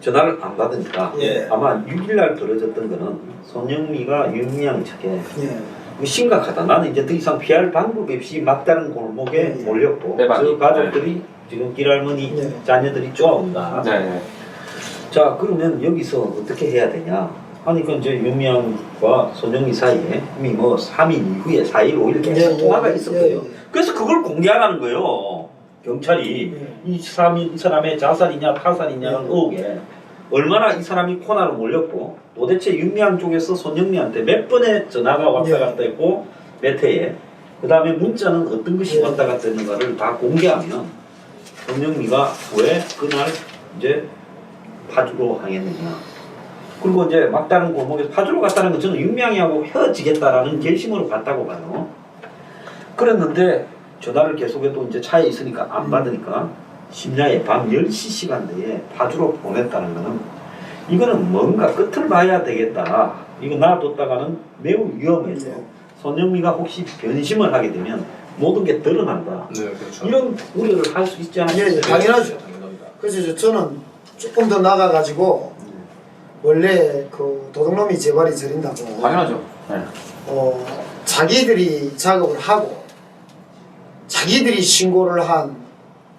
전화를 안 받으니까 예. 아마 6일날 벌어졌던 거는 손영미가 윤미향 측에 예. 심각하다. 나는 이제 더 이상 피할 방법이 없이 막다른 골목에 예. 몰렸고 빼박이. 저 가족들이 지금 길할머니 예. 자녀들이 쪼아온다. 네. 자, 그러면 여기서 어떻게 해야 되냐? 하니까 이제 윤미향과 손영미 사이에 이미 뭐 3일 이후에 4일, 5일 계속 예, 통화가 예, 있었고요. 예, 예. 그래서 그걸 공개하라는 거예요. 경찰이 예. 이 사람의 자살이냐 타살이냐는 예. 의혹에 얼마나 이 사람이 코너로 몰렸고 도대체 윤미향 쪽에서 손영미한테 몇 번의 전화가 왔다 예. 갔다 했고 몇 회에 그 다음에 문자는 어떤 것이 예. 왔다 갔다 했는가를 다 공개하면 손영미가 왜 그날 이제 파주로 항했느냐 그리고 이제 막다른 골목에서 파주로 갔다는 건 저는 윤미향이하고 헤어지겠다라는 결심으로 갔다고 봐요. 그랬는데 전화를 계속해도 이제 차에 있으니까 안 받으니까 심야에 밤 10시 시간대에 파주로 보냈다는 거는 이거는 뭔가 끝을 봐야 되겠다. 이거 놔뒀다가는 매우 위험해서 손영미가 혹시 변심을 하게 되면 모든 게 드러난다. 네, 그렇죠. 이런 우려를 할 수 있지 않습니까? 예, 당연하죠. 당연합니다. 그래서 저는 조금 더 나가가지고 원래 그 도둑놈이 재발이 저린다고 당연하죠. 네. 자기들이 작업을 하고 자기들이 신고를 한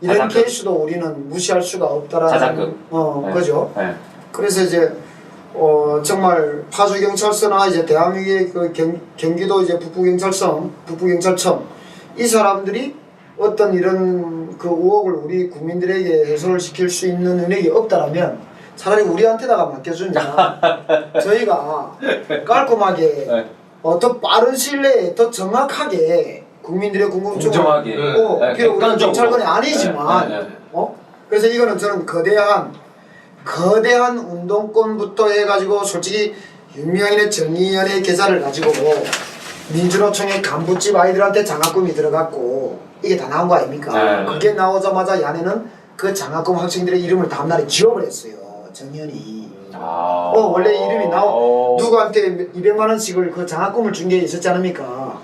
이런 자작극. 케이스도 우리는 무시할 수가 없다라는 자작극. 네. 그죠? 네. 그래서 이제 정말 파주 경찰서나 이제 대한민국의 그 경기도 이제 북부경찰청 이 사람들이 어떤 이런 그 의혹을 우리 국민들에게 해소를 시킬 수 있는 능력이 없다라면 차라리 우리한테다가 맡겨주면 저희가 깔끔하게 네. 더 빠른 시일 내에 더 정확하게 국민들의 궁금증을 공정하게. 네, 비록 우리는 객관적으로. 경찰관이 아니지만 네, 네, 네. 그래서 이거는 저는 거대한 운동권부터 해가지고 솔직히 윤미향이네 정의연의 계좌를 가지고 민주노총의 간부집 아이들한테 장학금이 들어갔고 이게 다 나온 거 아닙니까? 네. 그게 나오자마자 야네는 그 장학금 학생들의 이름을 다음날에 지워버렸어요. 정의연이. 원래 이름이 누구한테 200만 원씩을 그 장학금을 준 게 있었지 않습니까?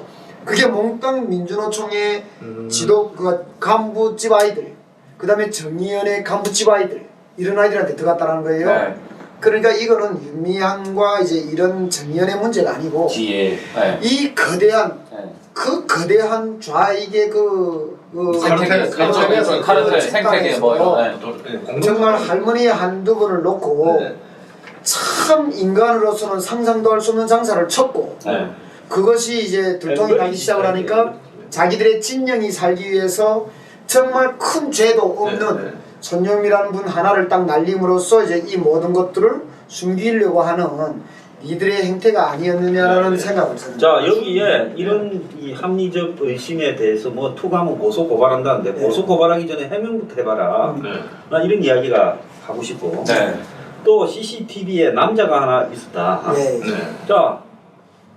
그게 몽땅 민주노총의 지도 그 간부집 아이들, 그 다음에 정의연의 간부집 아이들 이런 아이들한테 들어갔다는 거예요. 네. 그러니까 이거는 윤미향과 이제 이런 정의연의 문제가 아니고 뒤에. 네. 이 거대한 네. 그 거대한 좌익의 생태계, 카르텔, 생태계 뭐 이런. 네. 정말 할머니 한두 번을 놓고 네. 참 인간으로서는 상상도 할 수 없는 장사를 쳤고 네. 그것이 이제 들통이 나기 시작을 하니까 자기들의 진영이 살기 위해서 정말 큰 죄도 없는 손영미라는 분 하나를 딱 날림으로써 이제 이 모든 것들을 숨기려고 하는 이들의 행태가 아니었느냐라는 생각을 듭니다. 자, 여기에 이런 이 합리적 의심에 대해서 뭐 투가하면 고소 고발한다는데 고소 고발하기 전에 해명부터 해봐라. 나 이런 이야기가 하고 싶고. 네. 또 CCTV에 남자가 하나 있었다. 네. 자,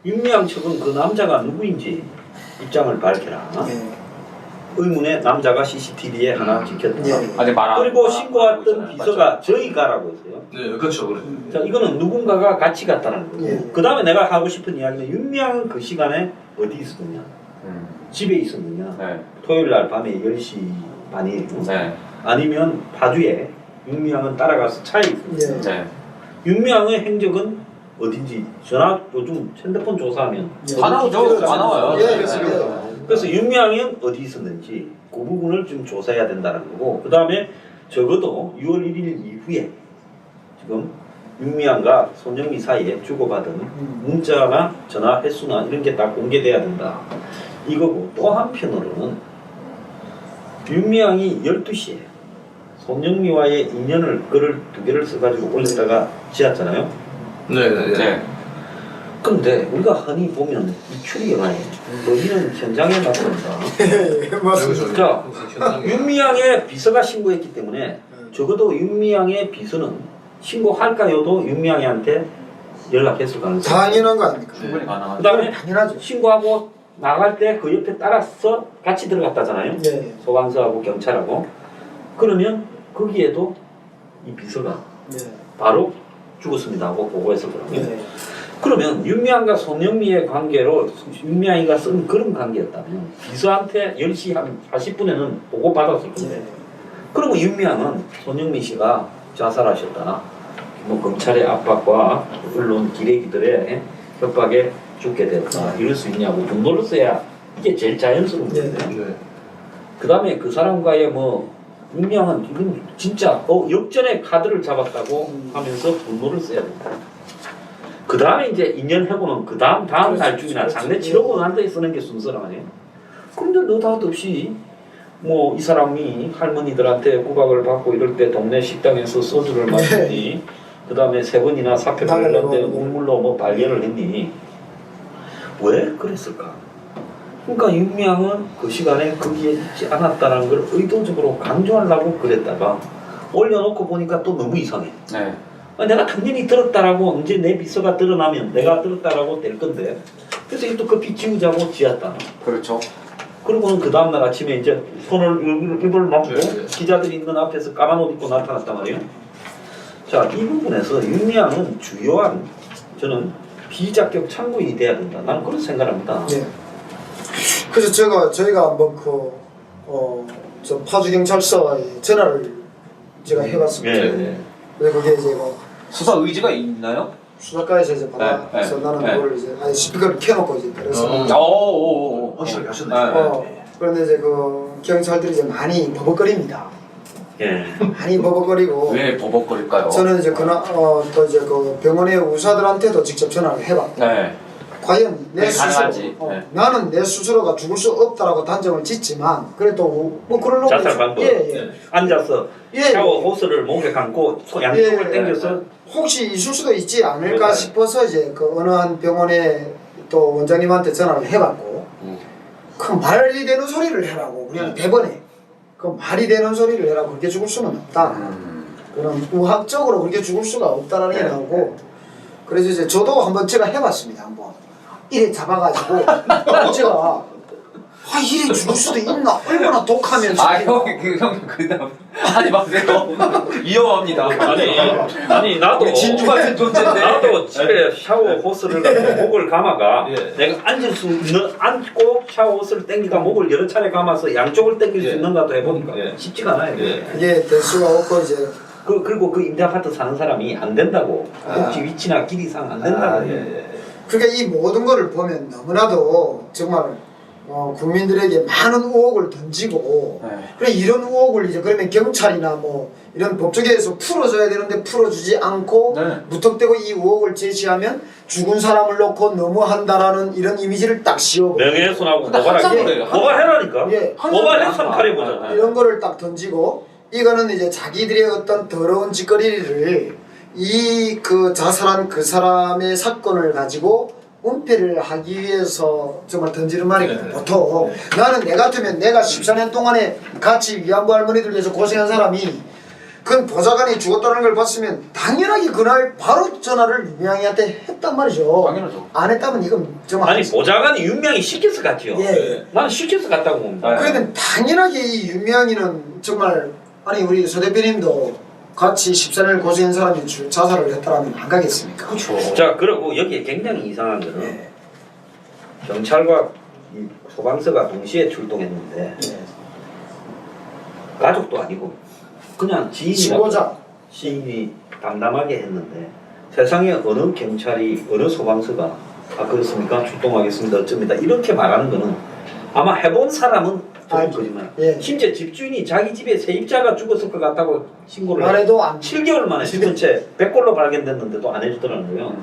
윤미향 측은 그 남자가 누구인지 입장을 밝혀라. 의문의 남자가 CCTV에 하나 찍혔다. 아직 말 그리고 신고했던 비서가 저희가라고 했어요. 네, 그렇죠. 그렇죠. 자, 이거는 누군가가 같이 갔다는 거예요. 예. 그 다음에 내가 하고 싶은 이야기는 윤미향은 그 시간에 어디 있었느냐? 집에 있었느냐? 네. 토요일 날 밤에 10시 반이에요. 네. 아니면 파주에 윤미향은 따라가서 차에 있었느냐? 네. 윤미향의 행적은 어딘지 전화 요즘 핸드폰 조사하면 다 나오죠. 다 나와요. 예, 네. 그래서 윤미향은 어디 있었는지 그 부분을 좀 조사해야 된다는 거고 그 다음에 적어도 6월 1일 이후에 지금 윤미향과 손영미 사이에 주고받은 문자나 전화 횟수나 이런 게 다 공개돼야 된다 이거고 또 한편으로는 윤미향이 12시에 손영미와의 인연을 글을 2개를 써가지고 올렸다가 지었잖아요. 네. 근데 우리가 흔히 보면 이 추리 영화에 여기는 현장에 나타난다. 맞습니다. 자, 윤미향의 비서가 신고했기 때문에 적어도 윤미향의 비서는 신고할까요도 윤미향한테 연락했을 가능성이 당연한 거 아닙니까? 충분히 가능하죠. 그 다음에 당연하죠. 신고하고 나갈 때 그 옆에 따라서 같이 들어갔다잖아요. 네. 소방서하고 경찰하고. 그러면 거기에도 이 비서가 네. 바로 죽었습니다 하고 보고했을 거라고요. 네. 그러면 윤미향과 손영미의 관계로 윤미향이가 쓴 그런 관계였다면 비서한테 10시 한 40분에는 보고받았을 건데 그러면 윤미향은 손영미 씨가 자살하셨다. 뭐 검찰의 압박과 언론 기레기들의 협박에 죽게 되었다. 이럴 수 있냐고 분노를 써야 이게 제일 자연스러운 건데 그 다음에 그 사람과의 뭐 윤미향은 이건 진짜 역전의 카드를 잡았다고 하면서 분노를 써야 된다. 그 다음에 이제 인연해보는 그 다음 날중이나 장례 치르고 난 뒤에 쓰는 게 순서란 말이에요. 그런데 느닷없이 뭐 이 사람이 할머니들한테 구박을 받고 이럴 때 동네 식당에서 소주를 마셨니 그 다음에 3번이나 사표를 냈는데 우물로 뭐 발견을 했니 왜 그랬을까? 그러니까 윤미향은 그 시간에 거기에 있지 않았다는 걸 의도적으로 강조하려고 그랬다가 올려놓고 보니까 또 너무 이상해. 네. 내가 당연히 들었다라고 이제 내 비서가 드러나면 내가 들었다라고 될 건데 그래서 또 급히 지우자고 지었다. 그렇죠. 그리고는 그 다음날 아침에 이제 손을 입을 막고 네. 기자들이 있는 앞에서 까만 옷 입고 나타났단 말이에요. 자, 이 부분에서 윤미향은 주요한 저는 비자격 참고인이 돼야 된다. 나는 그런 생각합니다. 네. 그래서 저희가 한번 저 파주 경찰서에 전화를 제가 해봤습니다. 예. 그래서 그게 이제 뭐 수사 의지가 있나요? 수사과에서 이제 받아서 네, 나는 네. 그거를 이제 아예 스피커를 켜놓고 이제 그래서 확실하게 하셨네. 그런데 이제 그 경찰들이 이제 많이 버벅거립니다. 예. 많이 버벅거리고 왜 버벅거릴까요? 저는 이제 또 이제 그 병원의 의사들한테도 직접 전화를 해봤고 네. 과연 내 네, 스스로 가능한지. 네. 나는 내 스스로가 죽을 수 없다라고 단정을 짓지만 그래도 뭐 그런 놈이 자살 방법. 예. 앉아서 예. 샤워 호스를 목에 감고 양쪽을 예. 당겨서 혹시 있을 수도 있지 않을까 네. 싶어서 이제 그 어느 한 병원에 또 원장님한테 전화를 해봤고 그 말이 되는 소리를 해라고 그냥 대번에 그 말이 되는 소리를 해라고 그렇게 죽을 수는 없다. 그런 의학적으로 그렇게 죽을 수가 없다라는 게 네. 나오고 그래서 이제 저도 한번 제가 해봤습니다. 한번 이래 잡아가지고 제가 이래 죽을 수도 있나 얼마나 독하면 형이 그다음 하지 마세요. 위험합니다. 아니 나도 진주 같은 존재인데. 나도 집에 샤워 호스를 갖고 목을 감아가 예. 내가 앉을 수 있는 앉고 샤워 호스를 당기가 목을 여러 차례 감아서 양쪽을 당길 수 예. 있는가도 해보니까 예. 쉽지가 않아요. 예. 그게 될 수가 없고 이제 그리고 그 임대 아파트 사는 사람이 안 된다고 혹시 위치나 길이상 안 된다고 그러니까 이 모든 거를 보면 너무나도 정말 국민들에게 많은 의혹을 던지고 네. 그래 이런 의혹을 이제 그러면 경찰이나 뭐 이런 법조계에서 풀어줘야 되는데 풀어주지 않고 네. 무턱대고 이 의혹을 제시하면 죽은 사람을 놓고 너무한다라는 이런 이미지를 딱 씌워버려 명예훼손하고 근데 항상 고발하기 그래요. 고발해라니까 예. 고발해서 가려보자. 이런 거를 딱 던지고 이거는 이제 자기들의 어떤 더러운 짓거리를 이 그 자살한 그 사람의 사건을 가지고 은폐를 하기 위해서 정말 던지는 말이거든. 네. 보통 나는 내 같으면 내가 14년 동안에 같이 위안부 할머니들 위해서 고생한 사람이 그 보좌관이 죽었다는 걸 봤으면 당연하게 그날 바로 전화를 유명희한테 했단 말이죠. 당연하죠. 안 했다면 이건 정말 아니 보좌관이 윤명이 시켜서 갔지요. 예. 나는 시켜서 갔다고 봅니다. 네. 그러면 당연하게 이 유명희는 정말 아니 우리 서 대표님도 같이 14년을 고생한 사람이 자살을 했다라면 안 가겠습니까? 그렇죠. 자 그리고 여기에 굉장히 이상한 거는 예. 경찰과 이 소방서가 동시에 출동했는데 예. 가족도 아니고 그냥 신고자. 시인이 담담하게 했는데 세상에 어느 경찰이 어느 소방서가 그렇습니까 출동하겠습니다 어쩝니다 이렇게 말하는 거는 아마 해본 사람은 조금 거짓말. 예. 심지어 집주인이 자기 집에 세입자가 죽었을 것 같다고 신고를 말해도 안 7개월 만에 죽은 채 100골로 발견됐는데도 안 해주더라는 거예요.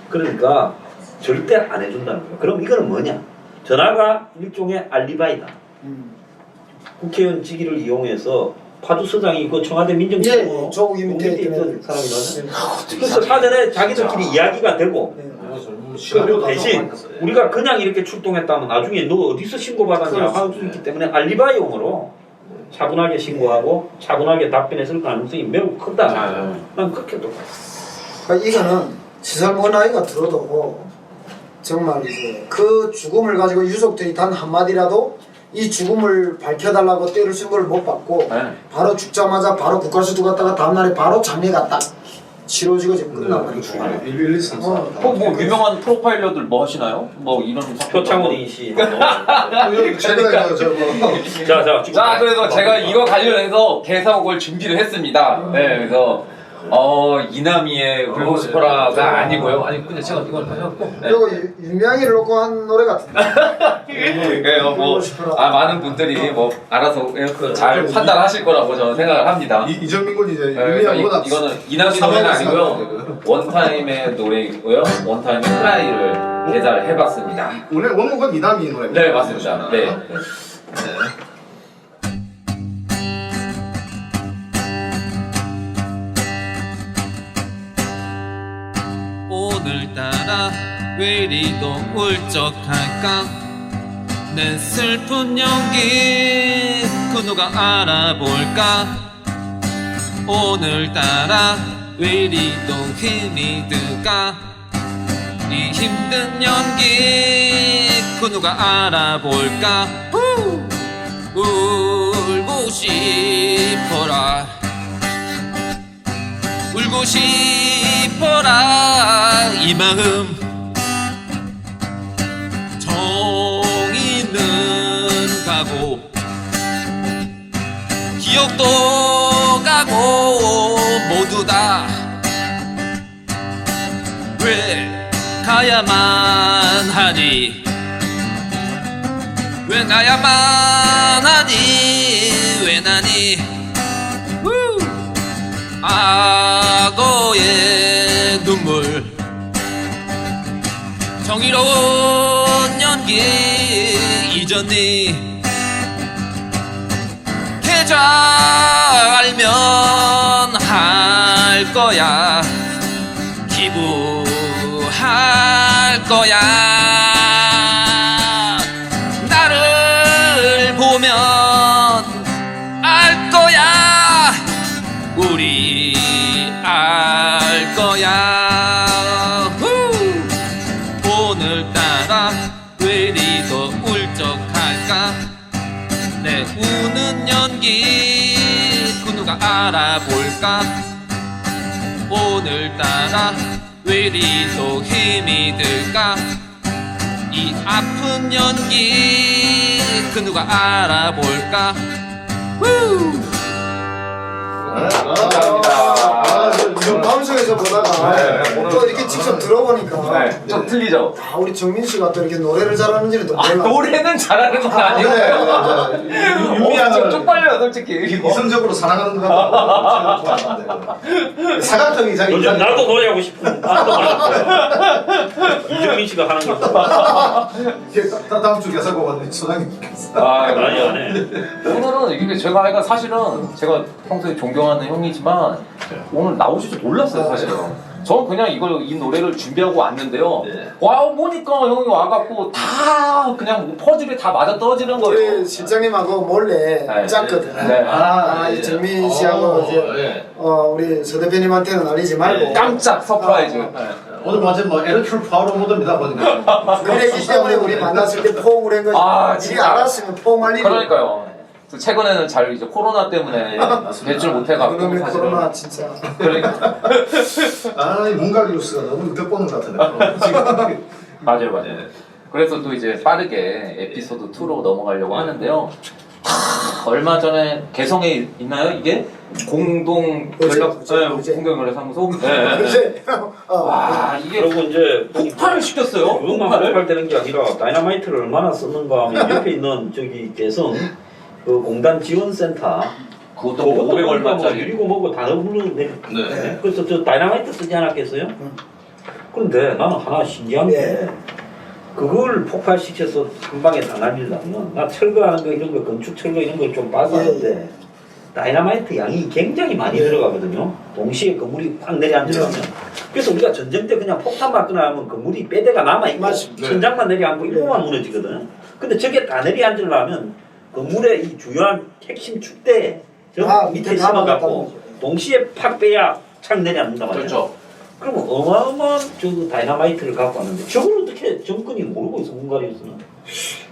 그러니까 절대 안 해준다는 거예요. 그럼 이거는 뭐냐? 전화가 일종의 알리바이다. 국회의원 직위를 이용해서 파주서장이 그 청와대 민정수석 조국 밑에 있던 있던 사람이거든요. 그래서 사전에 자기들끼리 이야기가 되고 그 대신 우리가 그냥 이렇게 출동했다면 나중에 너 어디서 신고받았냐 할 수 있기 때문에 알리바이용으로 차분하게 신고하고 차분하게 답변했을 가능성이 매우 크다. 난 그렇게 또 그러니까 이거는 시설 뭐 나이가 들어도 정말 이제 그 죽음을 가지고 유족들이 단 한마디라도 이 죽음을 밝혀달라고 때를 쓴 걸 못 받고 네. 바로 죽자마자 바로 국가수도 갔다가 다음날에 바로 장례가 딱 치러지고 지금 끝나버리고 1113. 뭐 유명한 프로파일러들 뭐 하시나요? 뭐 이런 표창원 씨. 최근에 자, 그래서 제가 이거 관련해서 개사옥을 준비를 했습니다. 네, 그래서 이남희의 울고 싶어라가 아니고요. 아니 근데 제가 이걸 해갖고 네. 그리고 유명희를 놓고 한 노래 같은데 뭐 많은 분들이 뭐 알아서 잘 판단하실 거라고 저는 생각을 합니다. 이정민 군이 이제 이거는 이남희 노래는 아니고요. 원타임의 노래이고요. 원타임의 트라이를 개사를 해봤습니다. 원래 원곡은 이남희 노래입니다. 네 맞습니다. 네. 오늘따라 왜 이리도 울적할까 내 슬픈 연기 그 누가 알아볼까 오늘따라 왜 이리도 힘이 들까 이 힘든 연기 그 누가 알아볼까 울고 싶어라 울고 싶어라 이 마음 정이는 가고 기억도 가고 모두 다 왜 가야만 하니 왜 가야만 하니 왜 나니 악어의 눈물 정의로운 연기 잊었니 계좌 알면 할 거야 기부할 거야 나를 보면 알 거야 우리 알 거야 오늘따라 왜 이리도 울적할까 내 우는 연기 그 누가 알아볼까 오늘따라 왜 이리도 힘이 들까 이 아픈 연기 그 누가 알아볼까 방송에서 보다가 네, 또 이렇게 직접 들어보니까 네, 좀 틀리죠? 아, 우리 정민 씨가 또 이렇게 노래를 잘하는지는 또 몰라. 노래는 잘하는 건 아니고 좀 쪽팔려요 솔직히 이성적으로 사랑하는 것 같아요. 사각형이 자기 요즘 나도 노래하고 싶은데 나도 하려고 이정민 씨가 하는 거 다음 주 개사고가 소장님 아니 안해 오늘은 이게 제가 하여간 사실은 제가 평소에 존경하는 형이지만 오늘 나오실 줄 몰랐어요 사실은. 저는 그냥 이 노래를 준비하고 왔는데요. 네. 와 보니까 형이 와갖고 다 그냥 퍼즐이 다 맞아 떨어지는 거예요. 우리 실장님하고 몰래 네. 짰거든. 네. 이 정민 씨하고 이제 우리 서 대표님한테는 알리지 말고 깜짝 서프라이즈. 네. 오늘 완전 뭐 에르큐르 파워로 모드입니다 보니까. 그랬기 때문에 우리 만났을 때 포옹을 한 거지. 아, 이게 진짜. 알았으면 포옹할 일이. 그러니까요. 또 최근에는 잘 이제 코로나 때문에 대출 못해갖고 그놈의 사실은. 코로나 진짜. 그러니까 이 문가리우스가 너무 득보는 것 같은데. 지금. 맞아요. 그래서 또 이제 빠르게 에피소드 2로 넘어가려고 하는데요. 얼마 전에 개성에 있나요 이게? 공동 연락 어제. 공동 연락 사무소. 네. 이제 와 이게 그리고 이제 폭발을 시켰어요. 그것만 폭발되는 게 아니라 다이너마이트를 얼마나 썼는가 하면 옆에 있는 저기 개성 그 공단 지원센터 그것도 뭐 500얼마짜리. 유리고 뭐고 다 넣어부르는데 네. 그래서 저 다이너마이트 쓰지 않았겠어요? 근데 나는 하나 신기한 게 그걸 폭발시켜서 한 방에 다 날리려면 나 철거하는 거 이런 거 건축 철거 이런 걸 좀 봤었는데 다이너마이트 양이 굉장히 많이 들어가거든요. 동시에 건물이 확 내려앉으려면 그래서 우리가 전쟁 때 그냥 폭탄 맞거나 하면 건물이 뼈대가 남아있고 천장만 내려앉고 일부만 무너지거든. 근데 저게 다 내려앉으려면 건물의 이 주요한 핵심 축대에 저 밑에 심어갖고 동시에 팍 빼야 착 내려앉는단 말이야. 그렇죠. 그러면 어마어마한 저 다이너마이트를 갖고 왔는데 저걸 어떻게 정권이 모르고 있어 헝가리에서는.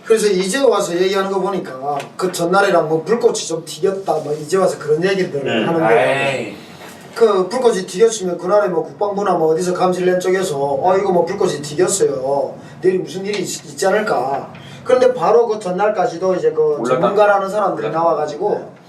그래서 이제 와서 얘기하는 거 보니까 그 전날이랑 뭐 불꽃이 좀 튀겼다 뭐 이제 와서 그런 얘기들 하는데 그 불꽃이 튀겼으면 그날에 뭐 국방부나 뭐 어디서 감시를 쪽에서 이거 뭐 불꽃이 튀겼어요 내일 무슨 일이 있지 않을까. 그런데 바로 그 전날까지도 이제 그 전문가라는 사람들이 나와가지고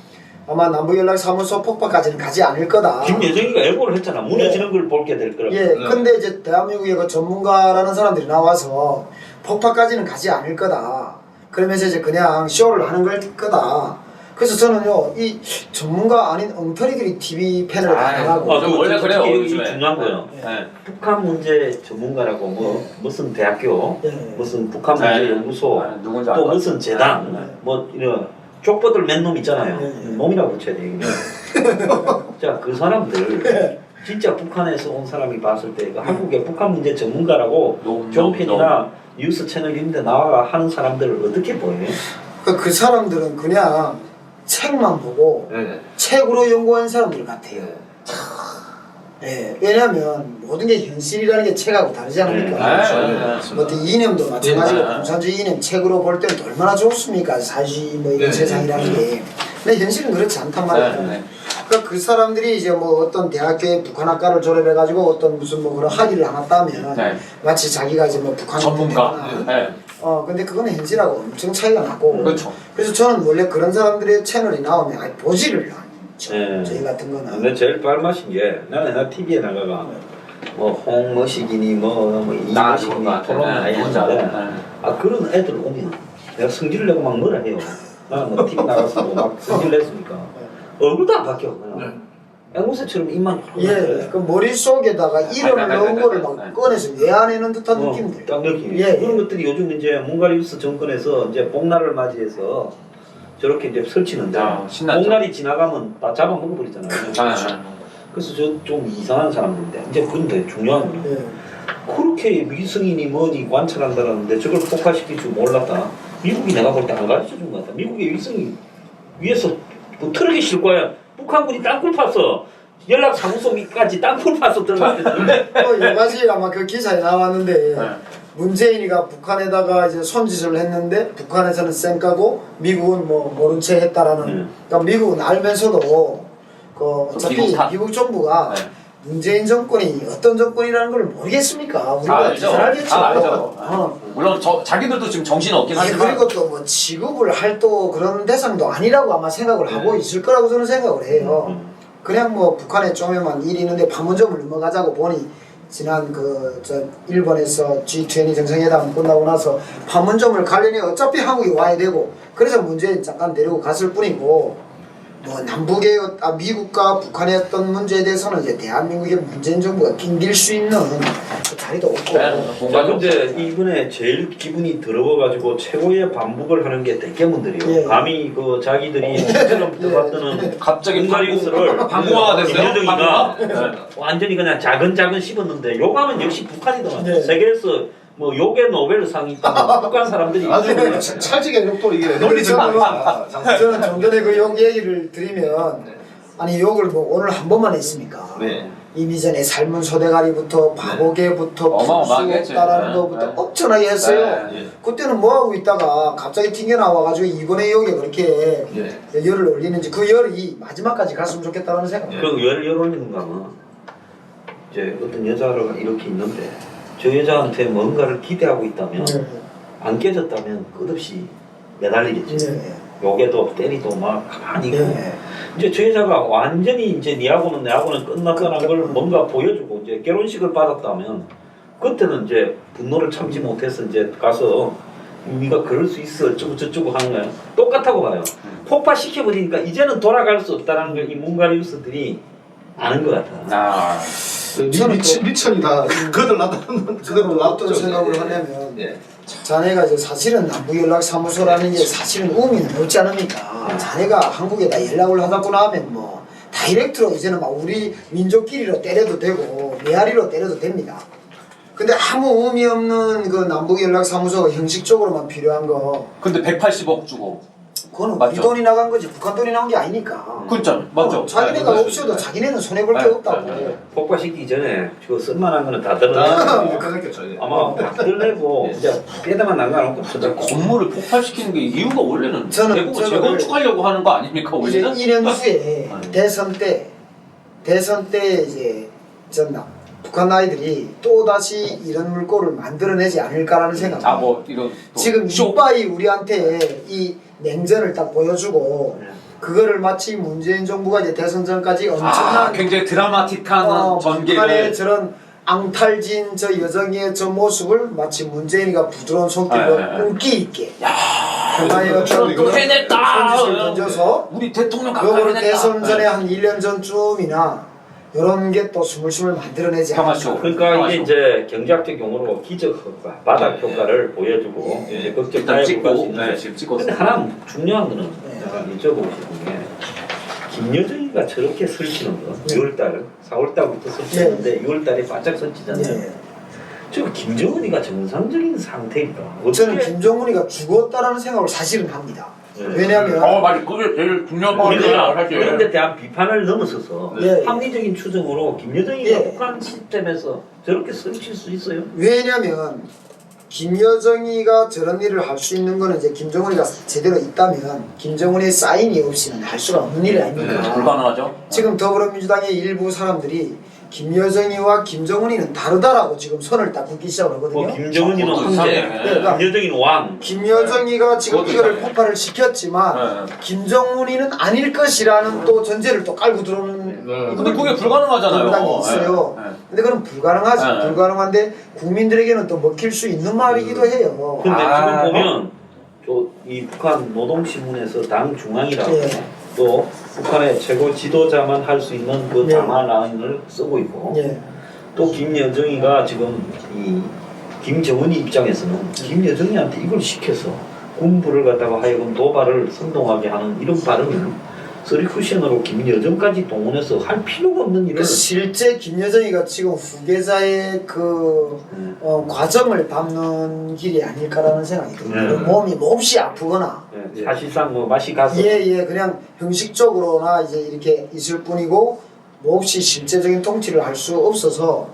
아마 남부연락사무소 폭파까지는 가지 않을 거다. 김여정이가 예고를 했잖아. 무너지는 걸 볼게 될 거라고. 예, 근데 이제 대한민국의 그 전문가라는 사람들이 나와서 폭파까지는 가지 않을 거다. 그러면서 이제 그냥 쇼를 하는 걸 거다. 그래서 저는요, 이 전문가 아닌 엉터리들이 TV 패널을 당하고. 원래 그래요. 이게 요즘에. 중요한 거예요. 네. 북한 문제 전문가라고 뭐 무슨 대학교, 무슨 북한 문제 연구소, 누군지 또 알것 무슨 재단, 뭐 이런 족보들 맨 놈 있잖아요. 놈이라고 붙여야 돼. 자, 그 사람들 진짜 북한에서 온 사람이 봤을 때 한국의 북한 문제 전문가라고 종편이나 뉴스 채널 이런 데 나와 하는 사람들을 어떻게 보여요? 그 사람들은 그냥 책만 보고 책으로 연구한 사람들 같아요. 예, 왜냐하면 모든 게 현실이라는 게 책하고 다르지 않습니까? 뭐 어떤 이념도 마찬가지고 네. 공산주의 이념 책으로 볼 때는 얼마나 좋습니까? 사실 뭐 이런 네. 세상이라는 게. 근데 현실은 그렇지 않단 말이에요. 네. 그러니까 그 사람들이 이제 뭐 어떤 대학교에 북한학과를 졸업해가지고 어떤 무슨 뭐 그런 학위를 안 왔다면 네. 마치 자기가 이제 뭐 북한 전문가. 네. 근데 그거는 현실하고 엄청 차이가 나고. 그렇죠. 그래서 저는 원래 그런 사람들의 채널이 나오면 아예 보지를 않죠. 네. 저희 같은 거는. 근데 제일 발맛인 게 나는 나 TV에 나가가 뭐 홍머시기니 뭐 이머시기니 토론 많이 하는데 아 그런 애들 오면 내가 성질을 내고 막 뭐라 해요. 나는 뭐 TV 나가서 막 성질 냈으니까 얼굴도 안 바뀌어 그냥 앵무새처럼 입만 예, 그 머릿속에다가 이름을 넣은 거를 막 꺼내서 외안내는 듯한 느낌들. 딱 느낌. 예, 그런 것들이 요즘 이제 몽가리우스 정권에서 이제 복날을 맞이해서 저렇게 이제 설치는데 신났죠. 복날이 지나가면 다 잡아먹어버리잖아요. 그래서 저 좀 이상한 사람들인데 이제 그런데 중요한 건 예. 그렇게 미승인이 뭐니 관찰한다는데 저걸 폭파시킬 줄 몰랐다. 미국이 내가 볼 때 안 가르쳐 준 것 같다. 미국의 위성이 위에서 뭐 트럭이 실 거야. 북한군이 땅굴 팠어. 연락사무소까지 땅굴 팠어 들어갔는데. 여러 가지 아마 그 기사에 나왔는데 문재인이가 북한에다가 이제 손짓을 했는데 북한에서는 쌩까고 미국은 뭐 모른 채 했다라는. 그러니까 미국은 알면서도 그 어차피 미국 정부가 문재인 정권이 어떤 정권이라는 걸 모르겠습니까? 우리가 잘 알겠죠. 다 알죠. 물론 자기들도 지금 정신 없긴 하지만. 그리고 또 뭐 지급을 할 또 그런 대상도 아니라고 아마 생각을 하고 있을 거라고 저는 생각을 해요. 그냥 뭐 북한에 쪼매만 일이 있는데 판문점을 넘어가자고 보니 지난 일본에서 G20 정상회담 끝나고 나서 판문점을 가려니 어차피 한국이 와야 되고 그래서 문재인 잠깐 데리고 갔을 뿐이고 뭐 남북의 미국과 북한의 어떤 문제에 대해서는 이제 대한민국의 문재인 정부가 낑길 수 있는 그 자리도 없고. 자 근데 이번에 제일 기분이 더러워가지고 최고의 반복을 하는 게 대깨문들이요. 예. 감히 그 자기들이 처럼 들어갔던 갑자기 몽가리우스를 방공화가 됐어요. 김여정이가 완전히 그냥 작은 씹었는데 욕하면 역시 북한이더만. 네. 세계에서 뭐 욕의 노벨 상이 있다면 북한 사람들이 아주 찰지게 욕도 이게 논리적인 저는 좀 전에 그 욕 얘기를 드리면 아니 욕을 뭐 오늘 한 번만 했습니까? 네. 이미 전에 삶은 소대가리부터 바보개부터 어마어마하게 했죠. 없다라는 것부터 엄청나게 했어요. 그때는 뭐 하고 있다가 갑자기 튕겨 나와가지고 이번에 욕에 그렇게 열을 올리는지 그 열이 마지막까지 갔으면 좋겠다는 생각. 그 열을 올리는 거면 이제 어떤 여자가 이렇게 있는데 저 여자한테 뭔가를 기대하고 있다면 안 깨졌다면 끝없이 매달리겠지. 욕에도 때리도 막 가만히 있고 이제 저 여자가 완전히 이제 니하고는 내하고는 끝났다는 걸 뭔가 보여주고 이제 결혼식을 받았다면 그때는 이제 분노를 참지 못해서 이제 가서 네가 그럴 수 있어 어쩌고 저쩌고 하는 거야. 똑같다고 봐요. 폭파시켜버리니까 이제는 돌아갈 수 없다는 걸 이 몽가리우스들이 아는 것 같아. 미천이 다 그들 나타나는 그대로 어떤 생각을 하냐면 자네가 이제 사실은 남북연락사무소라는 게 사실은 의미는 없지 않습니까? 자네가 한국에다 연락을 하다구나 하면 뭐 다이렉트로 이제는 막 우리 민족끼리로 때려도 되고 메아리로 때려도 됩니다. 근데 아무 의미 없는 그 남북연락사무소가 형식적으로만 필요한 거 근데 180억 주고. 그거는 맞죠? 우리 돈이 나간 거지 북한 돈이 나온 게 아니니까. 그렇죠. 맞죠. 자기네가 없어도 자기네는 손해볼 게 없다고. 폭파시키기 전에 저 쓸만한 거는 다 들어내고 아마 막 들어내고 이제 빼다만 남겨놓고 근데 건물을 폭발시키는 게 이유가 원래는 저는 대부분 재건축하려고 하는 거 아닙니까 이제 원래는? 1년 후에 대선 때 이제 북한 아이들이 또 다시 이런 물꼬를 만들어내지 않을까라는 생각. 뭐 이런 지금 이빠이 우리한테 이 냉전을 딱 보여주고 그거를 마치 문재인 정부가 이제 대선 전까지 엄청난 굉장히 드라마틱한 전개를 북한의 저런 앙탈진 저 여정의 저 모습을 마치 문재인이가 부드러운 손길로 끈기 있게 평화의 어떤 또 해냈다. 손짓을 던져서 우리 대통령 그거를 대선 전에 한 1년 전쯤이나 이런 게 또 스물스물 만들어내지 평화쇼. 그러니까 이게 이제 경제학적 용어로 기적 효과, 바닥 효과를 보여주고 이제 극적 타협을 갈 수 있는데 지금 찍고. 근데 하나 중요한 거는 제가 여쭤보고 싶은 게 김여정이가 저렇게 설치는 거 6월달, 4월달부터 설치했는데 6월달에 바짝 설치잖아요. 저 김정은이가 정상적인 상태니까 저는 김정은이가 죽었다라는 생각을 사실은 합니다. 왜냐하면 맞아. 그게 제일 중요한 그러니까 거예요, 사실. 그런데 대한 비판을 넘어서서 예. 합리적인 추정으로 김여정이가 예. 북한 시스템에서 저렇게 설칠 수 있어요? 왜냐면 김여정이가 저런 일을 할 수 있는 거는 이제 김정은이가 제대로 있다면 김정은의 사인이 없이는 할 수가 없는 일 아닙니까? 불가능하죠. 지금 더불어민주당의 일부 사람들이 김여정이와 김정은이는 다르다라고 지금 선을 딱 긋기 시작을 하거든요. 뭐 김정은이는 그것도 황제, 이상해. 그러니까 김여정이는 왕. 김여정이가 지금 그것도 이거를 이상해. 폭발을 시켰지만 김정은이는 아닐 것이라는 또 전제를 또 깔고 들어오는 근데 그게 불가능하잖아요. 민주당이 있어요. 네, 네. 근데 그건 불가능하지. 네. 불가능한데 국민들에게는 또 먹힐 수 있는 말이기도 해요. 근데 아, 지금 보면 이 북한 노동신문에서 당 중앙이라고 예. 또 북한의 최고 지도자만 할 수 있는 그 예. 담화 라인을 쓰고 있고 예. 또 김여정이가 지금 이 김정은이 입장에서는 김여정이한테 이걸 시켜서 군부를 갖다가 하여금 도발을 선동하게 하는 이런 발언을 서리쿠션으로 김여정까지 동원해서 할 필요가 없는 일을 그 실제 김여정이가 지금 후계자의 그 과정을 밟는 길이 아닐까라는 생각이 듭니다. 몸이 몹시 아프거나 예, 사실상 뭐 맛이 가서 예예 그냥 형식적으로나 이제 이렇게 있을 뿐이고 몹시 실제적인 통치를 할 수 없어서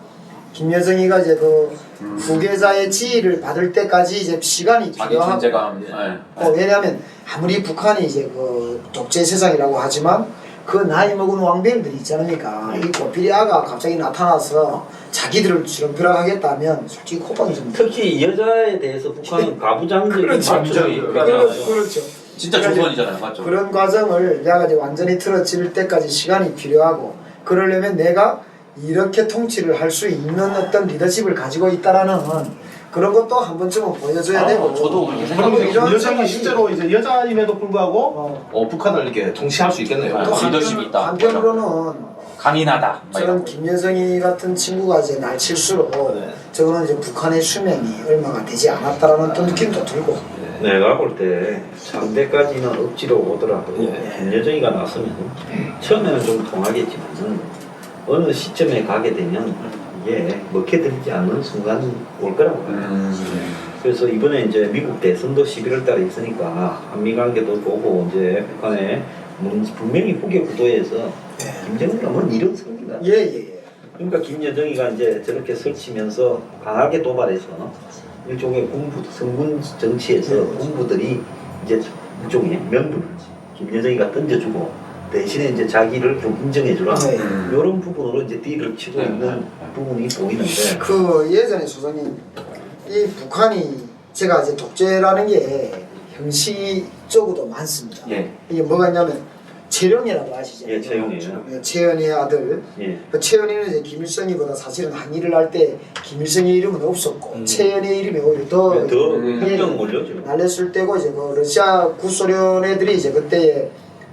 김여정이가 이제 그 후계자의 지위를 받을 때까지 이제 시간이 자기 필요하고 존재감. 네. 왜냐하면 아무리 북한이 이제 그 독재 세상이라고 하지만 그 나이 먹은 왕비들이 있지 않습니까? 이 고피리아가 갑자기 나타나서 자기들을 주렁벼락하겠다면 솔직히 코방이 좀 특히 여자에 대해서 북한은 가부장적인 그렇죠. 맞춤이 그렇죠. 진짜 조선이잖아요, 맞죠? 그런 과정을 내가 이제 완전히 틀어질 때까지 시간이 필요하고 그러려면 내가 이렇게 통치를 할 수 있는 어떤 리더십을 가지고 있다라는 그런 것도 한 번쯤은 보여줘야 되고. 저도 그렇게 그리고 생각해요. 김여정이 생각이- 실제로 이제 여자임에도 불구하고 북한을 이렇게 통치할 수 있겠네요. 또 리더십이 있다. 한편으로는 강인하다. 막 저는 이런. 김여정이 같은 친구가 이제 날칠수록 네. 저거는 이제 북한의 수명이 얼마가 되지 않았다라는 또 느낌도 들고. 내가 볼 때 상대까지는 억지로 오더라도 김여정이가 나서면 처음에는 좀 통하겠지만 어느 시점에 가게 되면 이게 먹혀들지 않는 순간이 올 거라고 봐요. 그래서 이번에 이제 미국 대선도 11월 달에 있으니까 한미 관계도 보고 이제 북한에 분명히 북의 구도에서 김정은이가 뭔 이런 승리가 예예예. 그러니까 김여정이가 이제 저렇게 설치면서 강하게 도발해서 일종의 군부 성군 정치에서 군부들이 이제 일종의 명분을 김여정이가 던져주고 대신에 이제 자기를 좀 인정해주라 네. 이런 부분으로 이제 딜을 치고 있는 부분이 보이는데 그 예전에 소장님 이 북한이 제가 이제 독재라는 게 형식적으로도 많습니다. 예. 이게 뭐가 있냐면 채령이라고 아시죠? 예, 채용이에요. 채연이의 아들. 예. 그 채연이는 이제 김일성이보다 사실은 항의를 할 때 김일성의 이름은 없었고 채연이의 이름이 오히려 더 행정 올려죠. 날렸을 때고 이제 그 러시아 구소련 애들이 이제 그때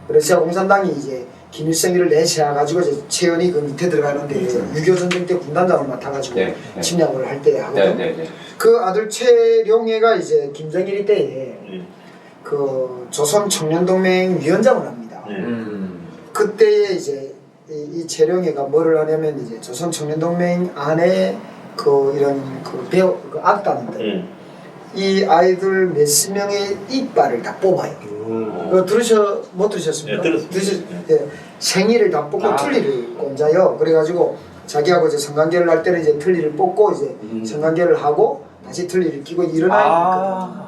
러시아 공산당이 이제 김일성이를 내세워 가지고 이제 채연이 그 밑에 들어가는데 6.25 전쟁 때 군단장을 맡아가지고 네, 네. 침략을 할 때 하거든. 네. 그 아들 채룡애가 이제 김정일 때에 그 조선 청년동맹 위원장을 합니다. 그때에 이제 이 채룡애가 뭐를 하냐면 이제 조선 청년동맹 안에 그 이런 그 배우 그 악단들 이 아이들 몇십 명의 이빨을 다 뽑아요. 그거 못 들으셨습니까? 네, 들었습니다. 예, 생이를 다 뽑고 틀니를 꽂아요. 그래가지고 자기하고 이제 성관계를 할 때는 이제 틀니를 뽑고 이제 성관계를 하고 다시 틀니를 끼고 이런 아이가 있거든요.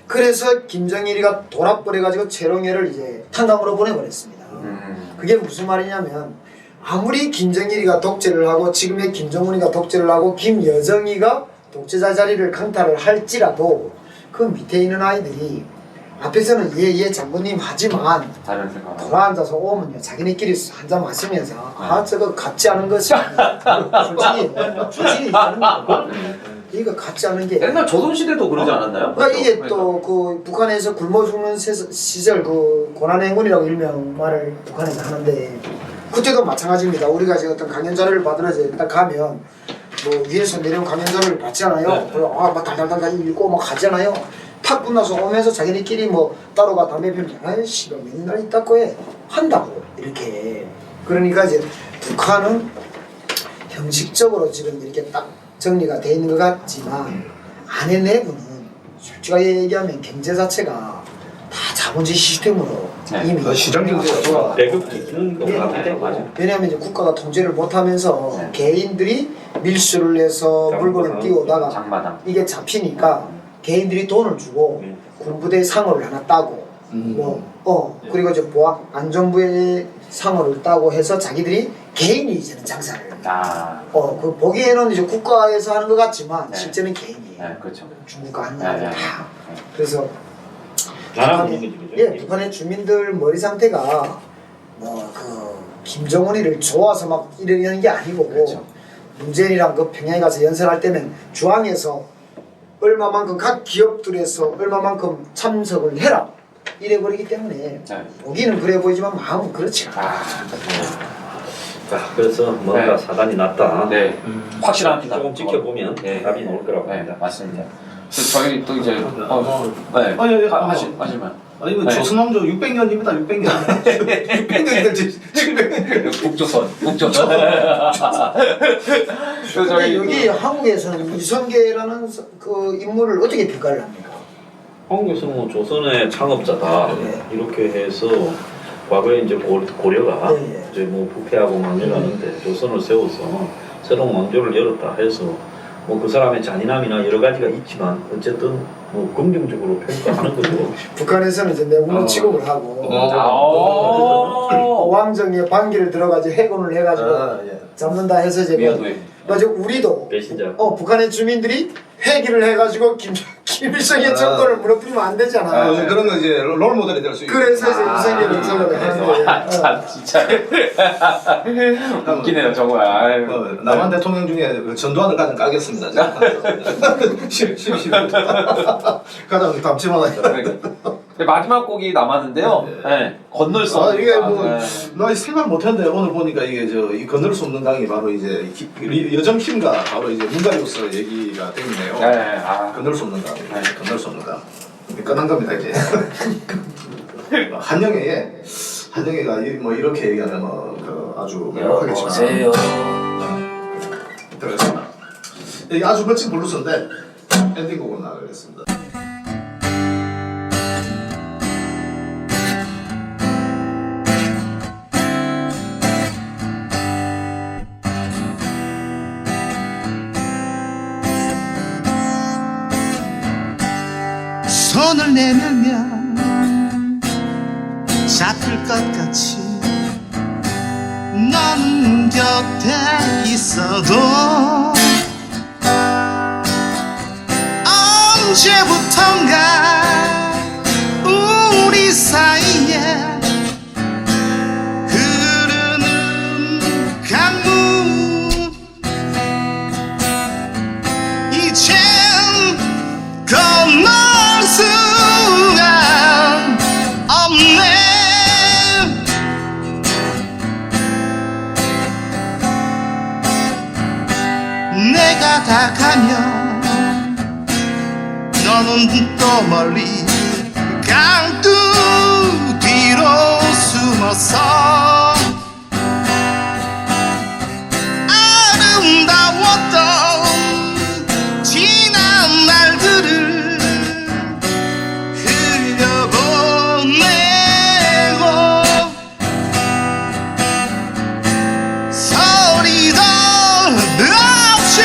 그래서 김정일이가 돌아버려가지고 채롱애를 이제 탄광으로 보내버렸습니다. 그게 무슨 말이냐면 아무리 김정일이가 독재를 하고 지금의 김정은이가 독재를 하고 김여정이가 독재자 자리를 강탈을 할지라도 그 밑에 있는 아이들이 앞에서는 예 장군님 하지만 다른 생각. 돌아앉아서 오면요 자기네끼리 한잔 마시면서 저거 같지 않은 것이 솔직히 얘기하는 거 이거 같지 않은 게 옛날 조선시대도 그러지 않았나요? 그러니까 이게 또 그 북한에서 굶어 죽는 시절 그 고난의 행군이라고 일명 말을 북한에서 하는데 그때도 마찬가지입니다. 우리가 이제 어떤 강연 자료를 받으러 이제 딱 가면 뭐 위에서 내려온 강연 자료를 받잖아요. 그리고 막 달달달 읽고 막 가잖아요. 탁 끝나서 오면서 자기네끼리 뭐 따로가 담배 피우면 아이씨 너 맨날 있다고 해 한다고 이렇게. 그러니까 이제 북한은 형식적으로 지금 이렇게 딱 정리가 돼 있는 것 같지만 안에 내부는 솔직하게 얘기하면 경제 자체가 자본주의 시스템으로 네. 이미 시장 경제가 좋아. 배급기 기능이 예, 맞아요. 왜냐하면 이제 국가가 통제를 못하면서 네. 개인들이 밀수를 해서 물건을 띄우다가 장마당. 이게 잡히니까 개인들이 돈을 주고 네. 군부대 상어를 하나 따고 그리고 이제 보안 안전부의 상어를 따고 해서 자기들이 개인이 이제는 장사를 그 보기에는 이제 국가에서 하는 것 같지만 네. 실제는 개인이에요. 네, 그렇죠. 중국과 네, 한나라도 네, 다. 네. 그래서 나라가 북한의- 있는 거죠. 예, 북한의 주민들 머리 상태가 뭐 그 김정은이를 좋아서 막 이러는 게 아니고 그렇죠. 문재인이랑 그 평양에 가서 연설할 때는 주황에서 얼마만큼 각 기업들에서 얼마만큼 참석을 해라 이래 버리기 때문에 네. 보기는 그래 보이지만 마음은 그렇지 않아. 자, 그래서 뭔가 네. 사단이 났다. 네. 확실합니다. 조금 지켜보면 네. 답이 나올 거라고 네, 합니다. 맞습니다. 그래서 저희 또 이제 네. 예. 하시면 아니면 네. 조선왕조 600년입니다. 600년. 600년이 될지 700년. 북조선. 그래서 근데 저희 여기 한국에서는 이성계라는 그 인물을 어떻게 평가를 합니까? 한국에서는 뭐 조선의 창업자다 네. 이렇게 해서 과거에 이제 고려가 네. 이제 뭐 부패하고 막 이러는데 조선을 세워서 새로운 왕조를 열었다 해서 뭐 그 사람의 잔인함이나 여러 가지가 있지만 어쨌든 뭐 긍정적으로 평가하는 거죠. 북한에서는 이제 내국노 취급을 하고 아. 왕정의 반기를 들어가지고 해군을 해가지고 예. 잡는다 해서 이제 미안해. 맞아 우리도 배신자. 북한의 주민들이 회기를 해가지고 김일성의 정권을 무너뜨리면 안 되잖아. 그런 거 이제 롤 모델이 될 수 있고. 그래서 이제 이성계를 생각을 하는 거예요. 참 진짜 웃기네요 정말. 아유. 남한 대통령 중에 그 전두환을 가장 까겠습니다. 가장 담침하다. 네, 마지막 곡이 남았는데요. 네. 건널 수 없는 이게 강. 뭐 네. 나 생각 못했는데 오늘 보니까 이게 이 건널 수 없는 강이 바로 이제 여정킴과 바로 이제 문가리로서 얘기가 돼 있네요. 네. 건널 수 없는 강. 건널 수 없는 강. 끝난 겁니다 이제. 한영애가 뭐 이렇게 얘기하면 그 아주 명확하겠지만. 들었습니다. 이게 아주 멋진 블루스인데 엔딩곡으로 나가겠습니다. 손을 내밀면 잡힐 것 같이 넌 곁에 있어도 언제부턴가 우리 사이에 흐르는 강물 이젠 건널 수가 없네. 내가 다 가면 너는 또 멀리 강둑 뒤로 숨어서 아름다웠던 지난 날들을 흘려보내고 소리도 없이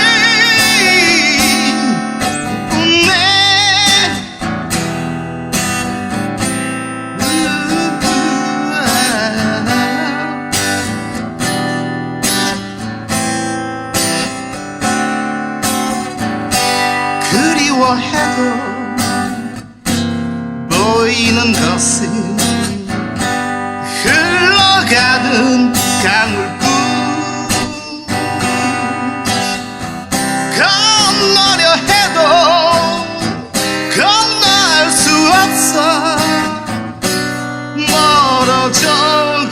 웃네. 그리워해도 보이는 것은 흘러가는 강물뿐. 건너려 해도 건널 수 없어. 멀어져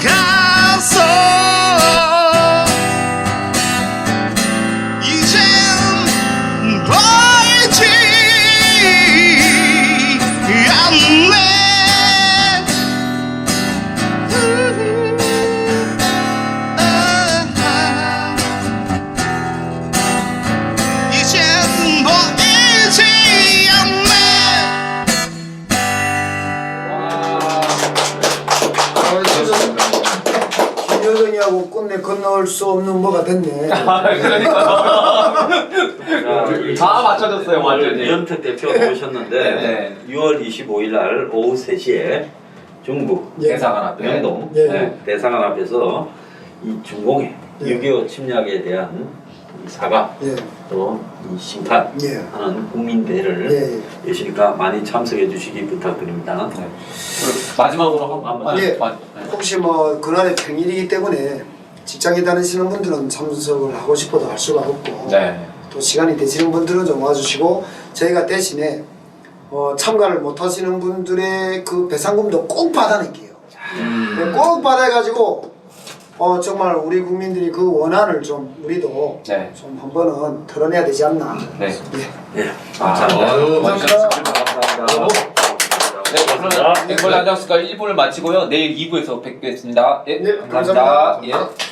가서 이젠 보이지 않네. 해가지고 끝내 건널 수 없는 뭐가 됐네. 다 맞춰졌어요, 완전히. 이현택 대표 오셨는데 네. 6월 25일 날 오후 3시에 중국 예. 대사관 앞에. 명동 예. 대사관 앞에서 이 중공의 예. 6.25 침략에 대한 이 사과 예. 또 이 심판하는 예. 국민대회를 예. 여시니까 많이 참석해 주시기 부탁드립니다. 네. 그리고 마지막으로 한번 예. 혹시 뭐 그날의 평일이기 때문에 직장에 다니시는 분들은 참석을 하고 싶어도 할 수가 없고 네. 또 시간이 되시는 분들은 좀 와주시고 저희가 대신에 참가를 못 하시는 분들의 그 배상금도 꼭 받아낼게요. 꼭 받아가지고 정말 우리 국민들이 그 원한을 좀 우리도 네. 좀 한 번은 털어내야 되지 않나. 네. 예. 예, 감사합니다. 아유, 감사합니다. 네, 그러면 앵벌 난장수가 1부를 마치고요. 내일 2부에서 뵙겠습니다. 예, 네, 감사합니다. 감사합니다. 예.